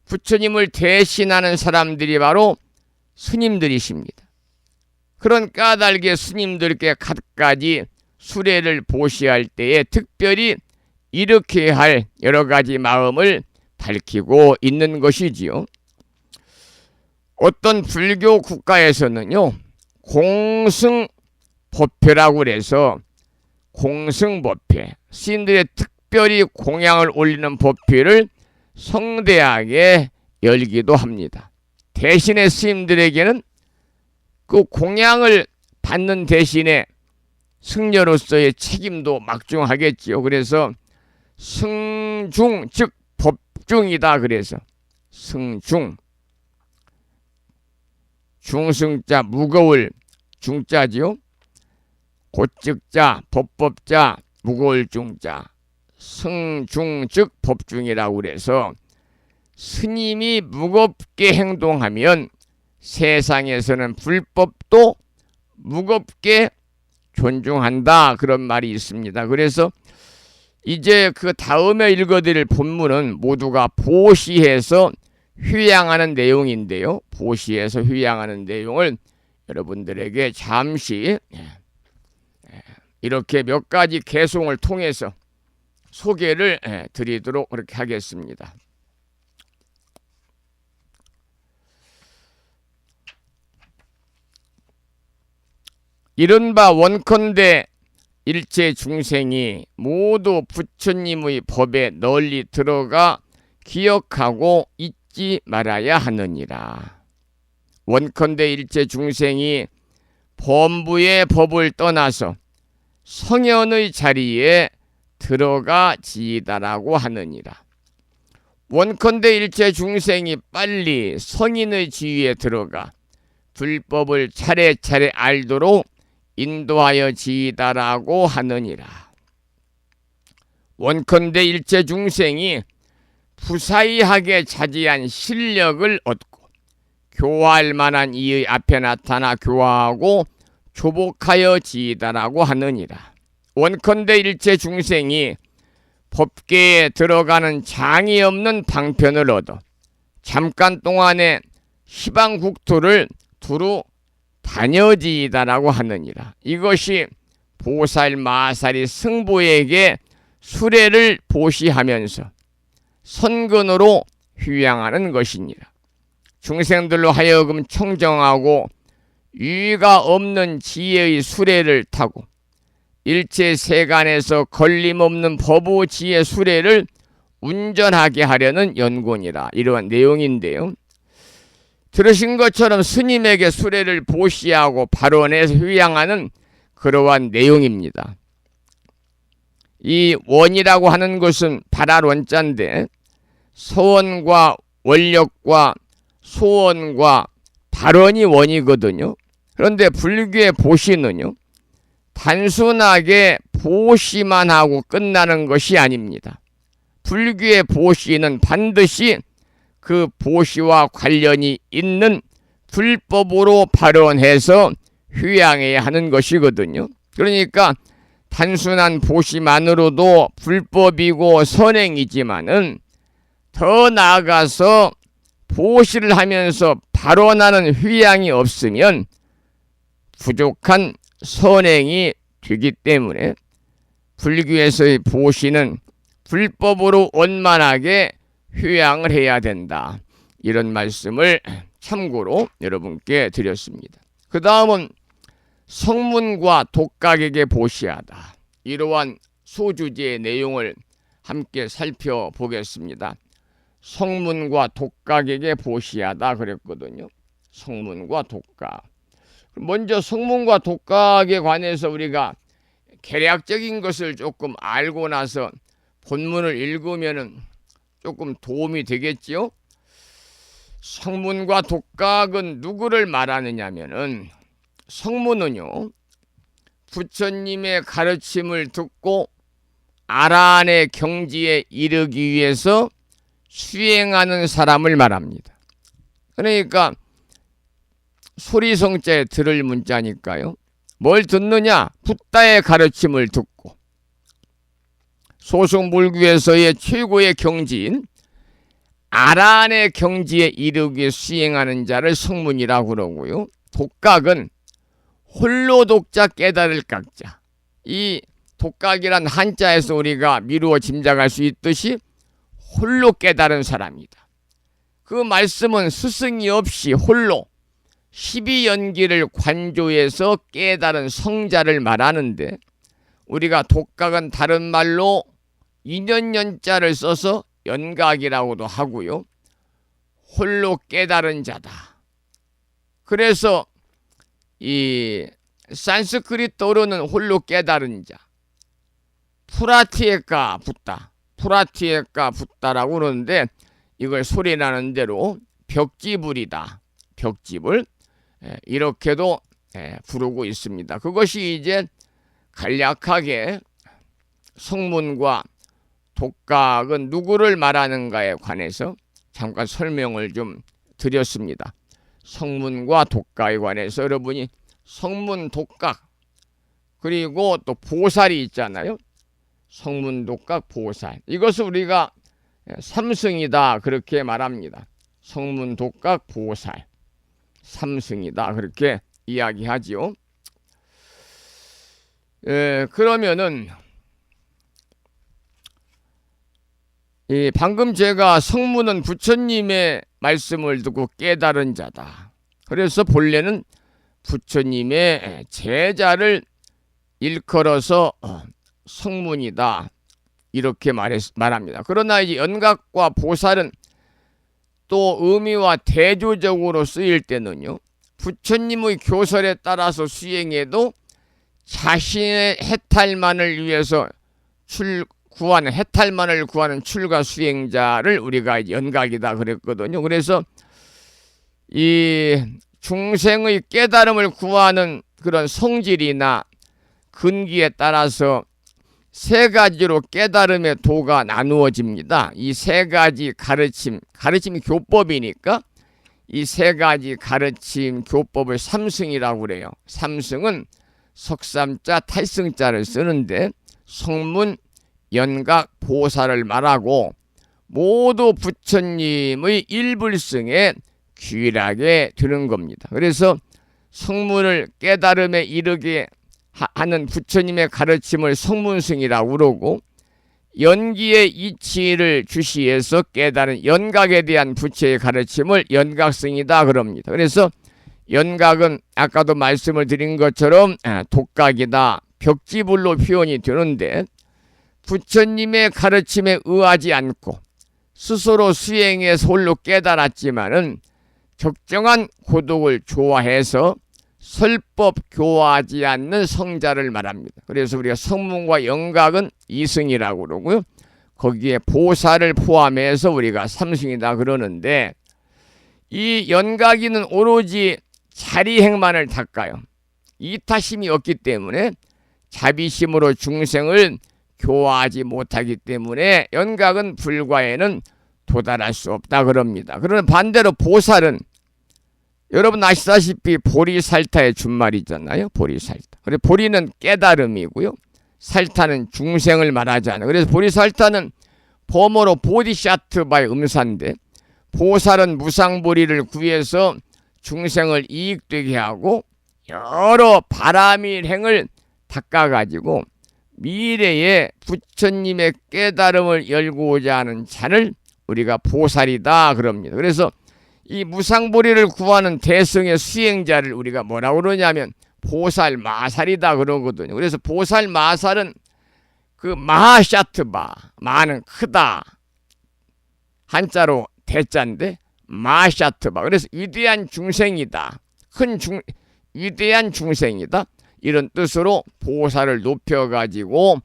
부처님을 대신하는 사람들이 바로 스님들이십니다. 그런 까닭에 스님들께 갖가지 수레를 보시할 때에 특별히 이렇게 할 여러 가지 마음을 밝히고 있는 것이지요. 어떤 불교 국가에서는요, 공승법회라고 해서 공승법회, 스님들의 특별히 공양을 올리는 법회를 성대하게 열기도 합니다. 대신에 스님들에게는 그 공양을 받는 대신에 승려로서의 책임도 막중하겠지요. 그래서 승중 즉 법중이다. 그래서 승중, 중승자 무거울 중자지요. 고측자 법법자 무거울 중자, 승중 즉 법중이라고 그래서 스님이 무겁게 행동하면 세상에서는 불법도 무겁게 존중한다, 그런 말이 있습니다. 그래서 이제 그 다음에 읽어드릴 본문은 모두가 보시해서 휴양하는 내용인데요. 보시해서 휴양하는 내용을 여러분들에게 잠시 이렇게 몇 가지 개송을 통해서 소개를 드리도록 그렇게 하겠습니다. 이른바 원컨대 일체 중생이 모두 부처님의 법에 널리 들어가 기억하고 잊지 말아야 하느니라. 원컨대 일체 중생이 범부의 법을 떠나서 성현의 자리에 들어가 지이다라고 하느니라. 원컨대 일체 중생이 빨리 성인의 지위에 들어가 불법을 차례차례 알도록 인도하여 지이다라고 하느니라. 원컨대 일체 중생이 부사이하게 자지한 실력을 얻고 교화할 만한 이의 앞에 나타나 교화하고 조복하여 지이다라고 하느니라. 원컨대 일체 중생이 법계에 들어가는 장이 없는 방편을 얻어 잠깐 동안에 시방국토를 두루 다녀지이다라고 하느니라. 이것이 보살 마살이 승보에게 수레를 보시하면서 선근으로 휴양하는 것이니라. 중생들로 하여금 청정하고 유의가 없는 지혜의 수레를 타고 일체 세간에서 걸림없는 법우지혜 수레를 운전하게 하려는 연곤이라. 이러한 내용인데요. 들으신 것처럼 스님에게 수레를 보시하고 발원해서 휴양하는 그러한 내용입니다. 이 원이라고 하는 것은 발할 원자인데 서원과 원력과 소원과 발원이 원이거든요. 그런데 불교의 보시는요, 단순하게 보시만 하고 끝나는 것이 아닙니다. 불교의 보시는 반드시 그 보시와 관련이 있는 불법으로 발원해서 휴양해야 하는 것이거든요. 그러니까 단순한 보시만으로도 불법이고 선행이지만은 더 나아가서 보시를 하면서 발원하는 휴양이 없으면 부족한 선행이 되기 때문에 불교에서의 보시는 불법으로 원만하게 휴양을 해야 된다. 이런 말씀을 참고로 여러분께 드렸습니다. 그 다음은 성문과 독각에게 보시하다. 이러한 소주제의 내용을 함께 살펴보겠습니다. 성문과 독각에게 보시하다 그랬거든요. 성문과 독각. 먼저 성문과 독각에 관해서 우리가 개략적인 것을 조금 알고 나서 본문을 읽으면은 조금 도움이 되겠지요. 성문과 독각은 누구를 말하느냐면은, 성문은요, 부처님의 가르침을 듣고 아라한의 경지에 이르기 위해서 수행하는 사람을 말합니다. 그러니까 소리성자에 들을 문자니까요. 뭘 듣느냐? 붓다의 가르침을 듣고 소승불교에서의 최고의 경지인 아라한의 경지에 이르기 위해 수행하는 자를 성문이라고 그러고요. 독각은 홀로 독자 깨달을 각자. 이 독각이란 한자에서 우리가 미루어 짐작할 수 있듯이 홀로 깨달은 사람이다. 그 말씀은 스승이 없이 홀로 12연기를 관조해서 깨달은 성자를 말하는데, 우리가 독각은 다른 말로 인연연자를 써서 연각이라고도 하고요. 홀로 깨달은 자다. 그래서 이 산스크리트어로는 홀로 깨달은 자, 프라티에까 붓다, 프라티에까 붓다라고 그러는데 이걸 소리나는 대로 벽지불이다, 벽지불, 이렇게도 부르고 있습니다. 그것이 이제 간략하게 성문과 독각은 누구를 말하는가에 관해서 잠깐 설명을 좀 드렸습니다. 성문과 독각에 관해서 여러분이 성문 독각 그리고 또 보살이 있잖아요. 성문 독각 보살, 이것을 우리가 삼승이다 그렇게 말합니다. 성문 독각 보살 삼승이다 그렇게 이야기하지요. 그러면은 방금 제가 성문은 부처님의 말씀을 듣고 깨달은 자다. 그래서 본래는 부처님의 제자를 일컬어서 성문이다 이렇게 말합니다. 그러나 이제 연각과 보살은 또 의미와 대조적으로 쓰일 때는요, 부처님의 교설에 따라서 수행해도 자신의 해탈만을 위해서 해탈만을 구하는 출가 수행자를 우리가 연각이다 그랬거든요. 그래서 이 중생의 깨달음을 구하는 그런 성질이나 근기에 따라서 세 가지로 깨달음의 도가 나누어집니다. 이 세 가지 가르침이 교법이니까 이 세 가지 가르침 교법을 삼승이라고 그래요. 삼승은 석삼자 탈승자를 쓰는데 성문, 연각, 보살을 말하고 모두 부처님의 일불승에 귀락에 드는 겁니다. 그래서 성문을 깨달음에 이르게 하는 부처님의 가르침을 성문승이라고 그러고, 연기의 이치를 주시해서 깨달은 연각에 대한 부처의 가르침을 연각승이다 그럽니다. 그래서 연각은 아까도 말씀을 드린 것처럼 독각이다, 벽지불로 표현이 되는데, 부처님의 가르침에 의하지 않고 스스로 수행해서 홀로 깨달았지만은 적정한 고독을 좋아해서 설법 교화하지 않는 성자를 말합니다. 그래서 우리가 성문과 연각은 이승이라고 그러고요, 거기에 보살을 포함해서 우리가 삼승이다 그러는데, 이 연각이는 오로지 자리행만을 닦아요. 이타심이 없기 때문에 자비심으로 중생을 교화하지 못하기 때문에 연각은 불과에는 도달할 수 없다 그럽니다. 그러나 반대로 보살은 여러분 아시다시피 보리살타의 준말이잖아요. 보리살타. 그래서 보리는 깨달음이고요, 살타는 중생을 말하잖아요. 그래서 보리살타는 범어로 보디샤트바의 음사인데, 보살은 무상보리를 구해서 중생을 이익되게 하고 여러 바람일행을 닦아가지고 미래에 부처님의 깨달음을 열고자 하는 자를 우리가 보살이다 그럽니다. 그래서 이 무상보리를 구하는 대승의 수행자를 우리가 뭐라고 그러냐면 보살 마살이다 그러거든요. 그래서 보살 마살은 그 마하샤트바, 마는 크다, 한자로 대자인데 마샤트바, 그래서 위대한 중생이다, 위대한 중생이다, 이런 뜻으로 보살을 높여가지고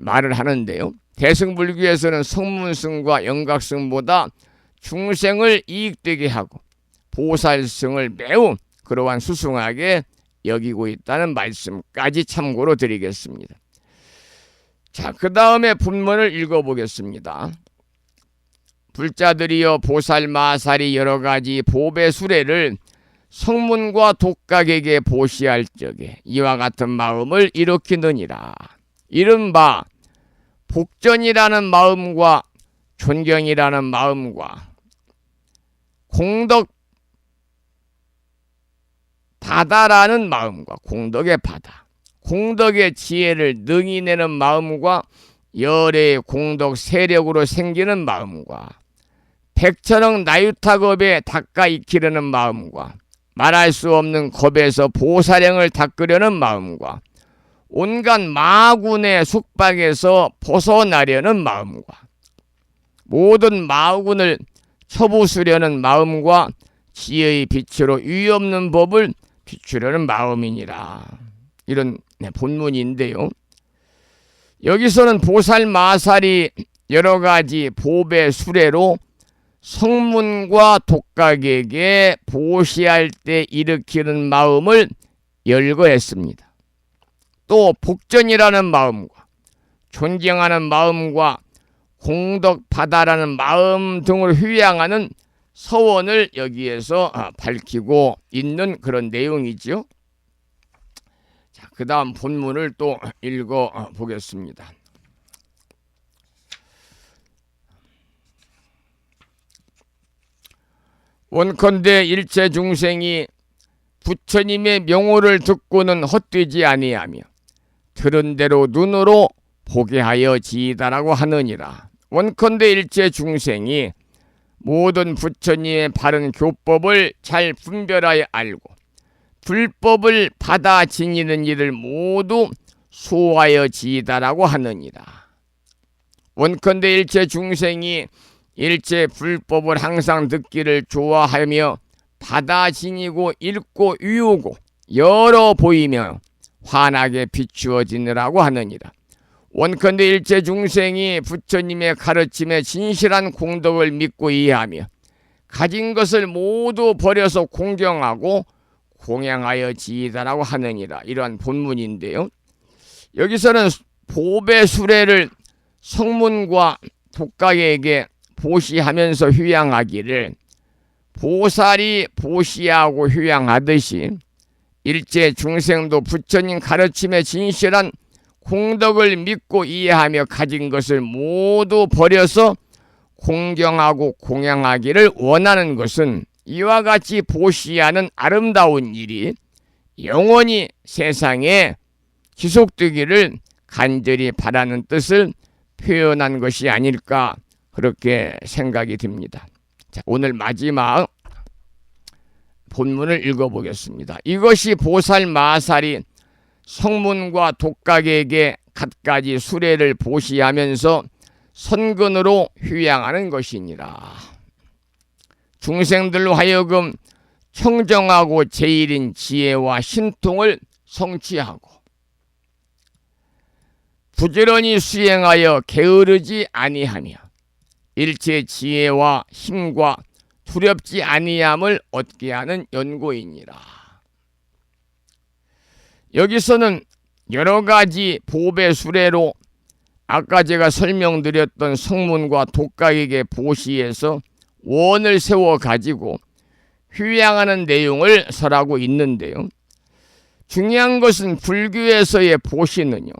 말을 하는데요. 대승불교에서는 성문승과 연각승보다 중생을 이익되게 하고 보살승을 매우 그러한 수승하게 여기고 있다는 말씀까지 참고로 드리겠습니다. 자, 그 다음에 본문을 읽어보겠습니다. 불자들이여 보살마살이 여러가지 보배 수레를 성문과 독각에게 보시할 적에 이와 같은 마음을 일으키느니라. 이른바 복전이라는 마음과 존경이라는 마음과 공덕 바다라는 마음과 공덕의 바다, 공덕의 지혜를 능히 내는 마음과 열의 공덕 세력으로 생기는 마음과 백천억 나유타겁에 닦아 익히려는 마음과 말할 수 없는 겁에서 보살행을 닦으려는 마음과 온갖 마군의 속박에서 벗어나려는 마음과 모든 마군을 쳐부수려는 마음과 지혜의 빛으로 유의 없는 법을 비추려는 마음이니라. 이런 본문인데요. 여기서는 보살마살이 여러 가지 보배 수레로 성문과 독각에게 보시할 때 일으키는 마음을 열거했습니다. 또 복전이라는 마음과 존경하는 마음과 공덕받아라는 마음 등을 휴양하는 서원을 여기에서 밝히고 있는 그런 내용이죠. 자, 그 다음 본문을 또 읽어 보겠습니다. 원컨대 일체 중생이 부처님의 명호를 듣고는 헛되지 아니하며 들은 대로 눈으로 보게 하여 지이다라고 하느니라. 원컨대 일체 중생이 모든 부처님의 바른 교법을 잘 분별하여 알고 불법을 받아 지니는 일을 모두 소하여 지이다라고 하느니라. 원컨대 일체 중생이 일체 불법을 항상 듣기를 좋아하며 받아 지니고 읽고 유우고 열어 보이며 환하게 비추어지느라고 하느니라. 원컨대 일체 중생이 부처님의 가르침에 진실한 공덕을 믿고 이해하며 가진 것을 모두 버려서 공경하고 공양하여 지이다라고 하느니라. 이러한 본문인데요. 여기서는 보배 수레를 성문과 독각에게 보시하면서 휴양하기를 보살이 보시하고 휴양하듯이 일체 중생도 부처님 가르침에 진실한 공덕을 믿고 이해하며 가진 것을 모두 버려서 공경하고 공양하기를 원하는 것은 이와 같이 보시하는 아름다운 일이 영원히 세상에 지속되기를 간절히 바라는 뜻을 표현한 것이 아닐까 그렇게 생각이 듭니다. 자, 오늘 마지막 본문을 읽어보겠습니다. 이것이 보살마살이 성문과 독각에게 갖가지 수레를 보시하면서 선근으로 휴양하는 것이니라. 중생들로 하여금 청정하고 제일인 지혜와 신통을 성취하고 부지런히 수행하여 게으르지 아니하며 일체 지혜와 힘과 두렵지 아니함을 얻게 하는 연고이니라. 여기서는 여러 가지 보배 수레로 아까 제가 설명드렸던 성문과 독각에게 보시해서 원을 세워 가지고 휴양하는 내용을 설하고 있는데요. 중요한 것은 불교에서의 보시는요,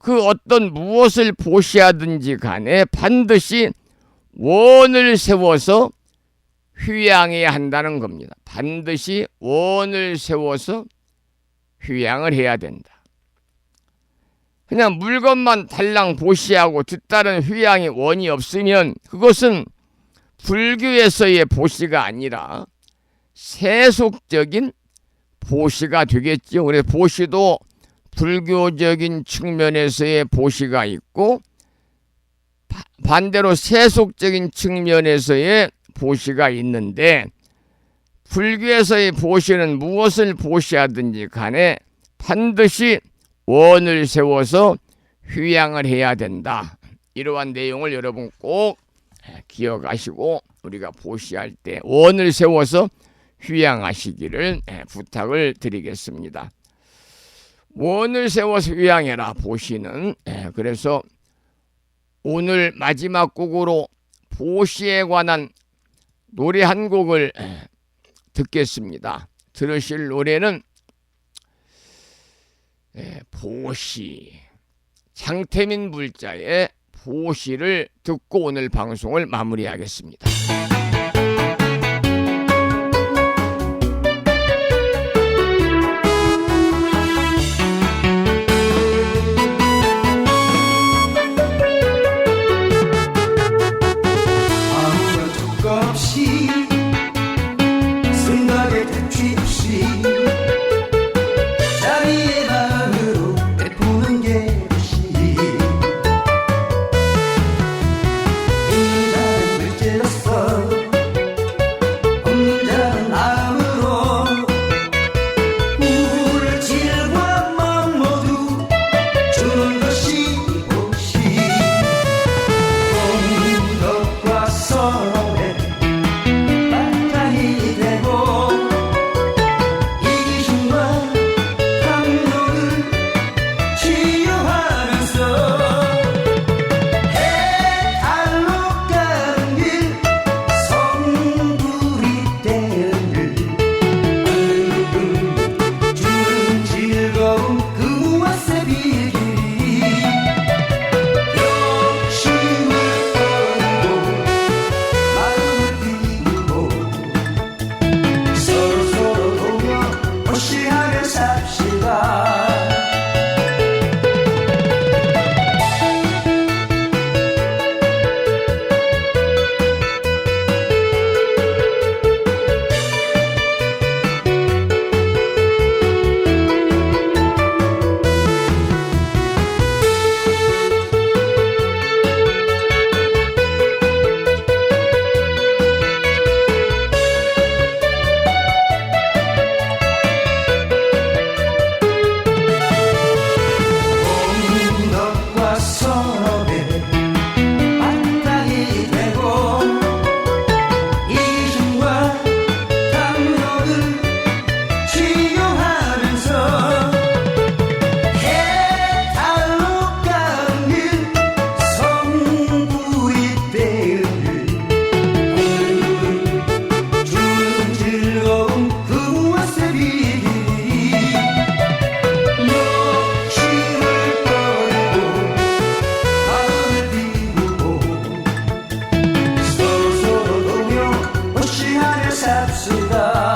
그 어떤 무엇을 보시하든지 간에 반드시 원을 세워서 휴양해야 한다는 겁니다. 반드시 원을 세워서 휴양을 해야 된다. 그냥 물건만 달랑 보시하고 뒤따른 휴양이 원이 없으면 그것은 불교에서의 보시가 아니라 세속적인 보시가 되겠죠. 그래서 보시도 불교적인 측면에서의 보시가 있고 반대로 세속적인 측면에서의 보시가 있는데, 불교에서의 보시는 무엇을 보시하든지 간에 반드시 원을 세워서 휴양을 해야 된다. 이러한 내용을 여러분 꼭 기억하시고 우리가 보시할 때 원을 세워서 휴양하시기를 부탁을 드리겠습니다. 원을 세워서 휴양해라 보시는. 그래서 오늘 마지막 곡으로 보시에 관한 노래 한 곡을 듣겠습니다. 들으실 노래는 보시, 장태민 불자의 보시를 듣고 오늘 방송을 마무리하겠습니다. 아무런 조건 없이 생각에 대취 없이 자기의 마음으로 베푸는 게 보시. 인간은 물질로서 합시다.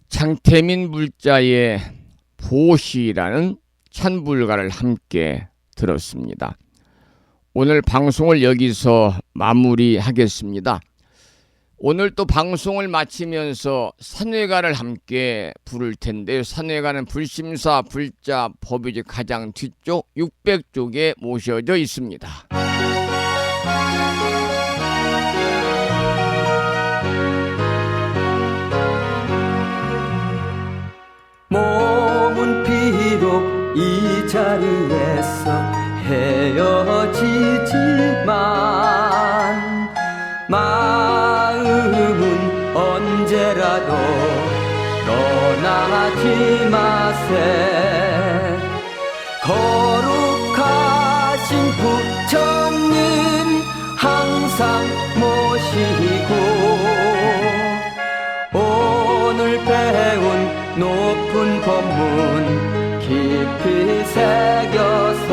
장태민 물자의 보시라는 찬불가를 함께 들었습니다. 오늘 방송을 여기서 마무리하겠습니다. 오늘 또 방송을 마치면서 산회가를 함께 부를 텐데요. 산회가는 불심사 불자 법유지 가장 뒤쪽 600쪽에 모셔져 있습니다. 몸은 비록 이 자리에서 헤어지지만 마음은 언제라도 떠나지 마세. 거룩하신 부처님 항상 모시고 오늘 배운 높은 법문 깊이 새겨서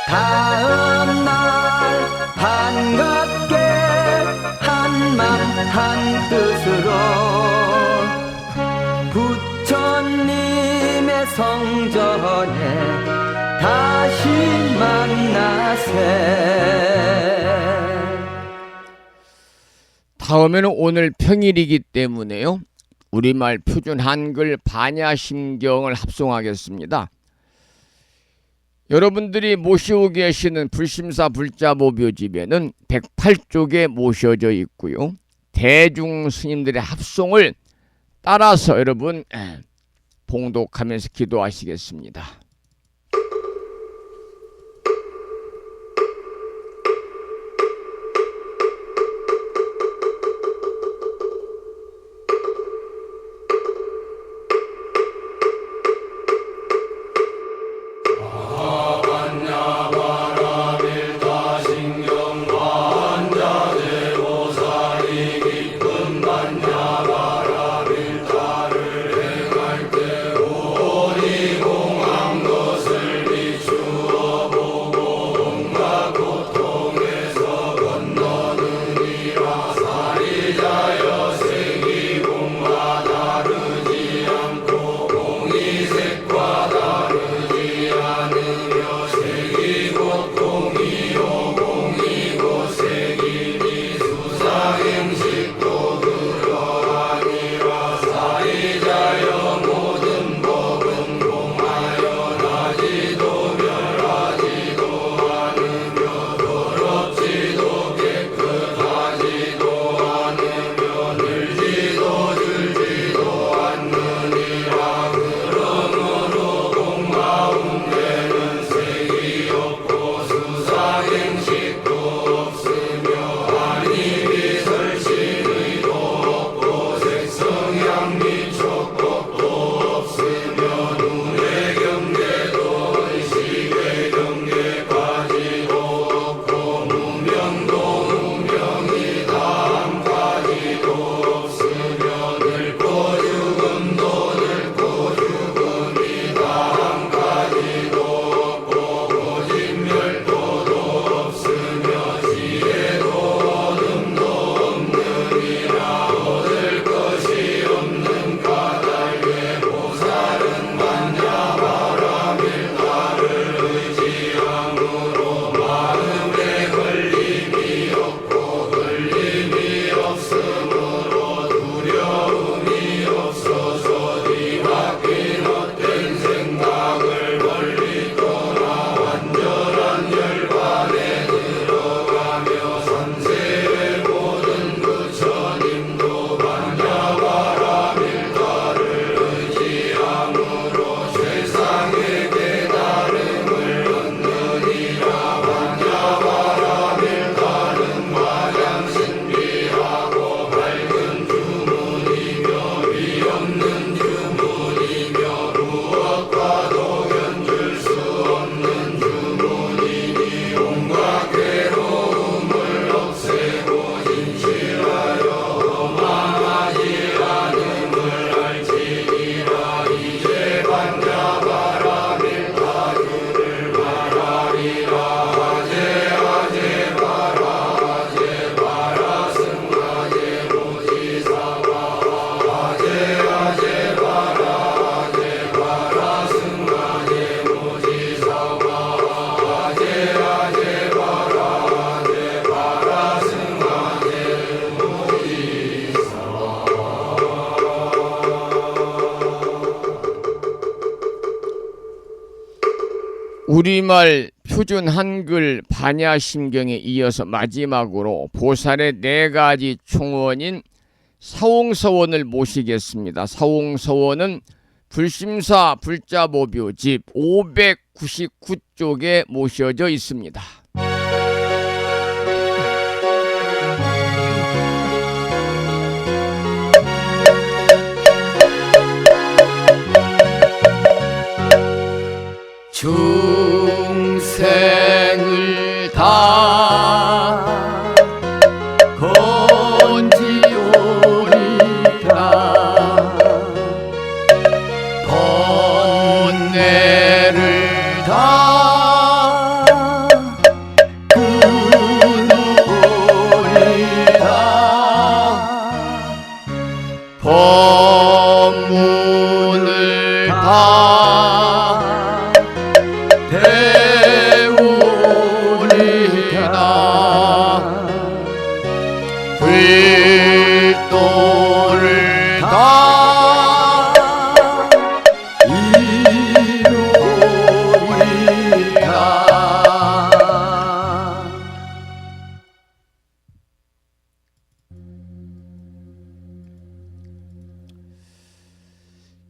다음날 반갑게 한맘 한뜻으로 부처님의 성전에 다시 만나세. 다음에는 오늘 평일이기 때문에요. 우리말 표준 한글 반야심경을 합송하겠습니다. 여러분들이 모시고 계시는 불심사 불자보묘집에는 108쪽에 모셔져 있고요. 대중 스님들의 합송을 따라서 여러분 봉독하면서 기도하시겠습니다. 공항 우리말 표준 한글 반야심경에 이어서 마지막으로 보살의 4가지 총원인 사홍서원을 모시겠습니다. 사홍서원은 불심사 불자보뷰 집 599쪽에 모셔져 있습니다. 중생을 다 건지오리라 번뇌를 다 끊으리라 법문을 다 배우리라 불도를 다 이루리라.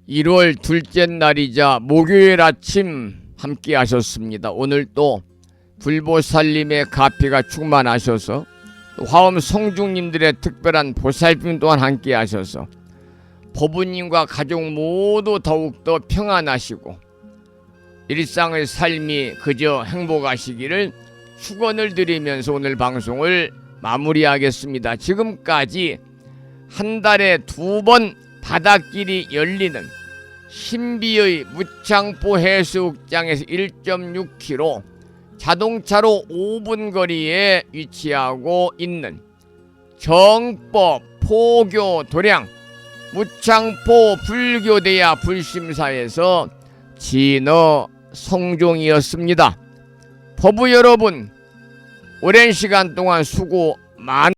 1월 둘째 날이자 목요일 아침 함께 하셨습니다. 오늘 또 불보살님의 가피가 충만하셔서 화엄 성중님들의 특별한 보살핌 또한 함께 하셔서 법부님과 가족 모두 더욱더 평안하시고 일상의 삶이 그저 행복하시기를 축원을 드리면서 오늘 방송을 마무리하겠습니다. 지금까지 한 달에 2번 바닷길이 열리는 신비의 무창포 해수욕장에서 1.6km 자동차로 5분 거리에 위치하고 있는 정법 포교 도량 무창포 불교대야 불심사에서 진어 성종이었습니다. 법부 여러분, 오랜 시간 동안 수고 많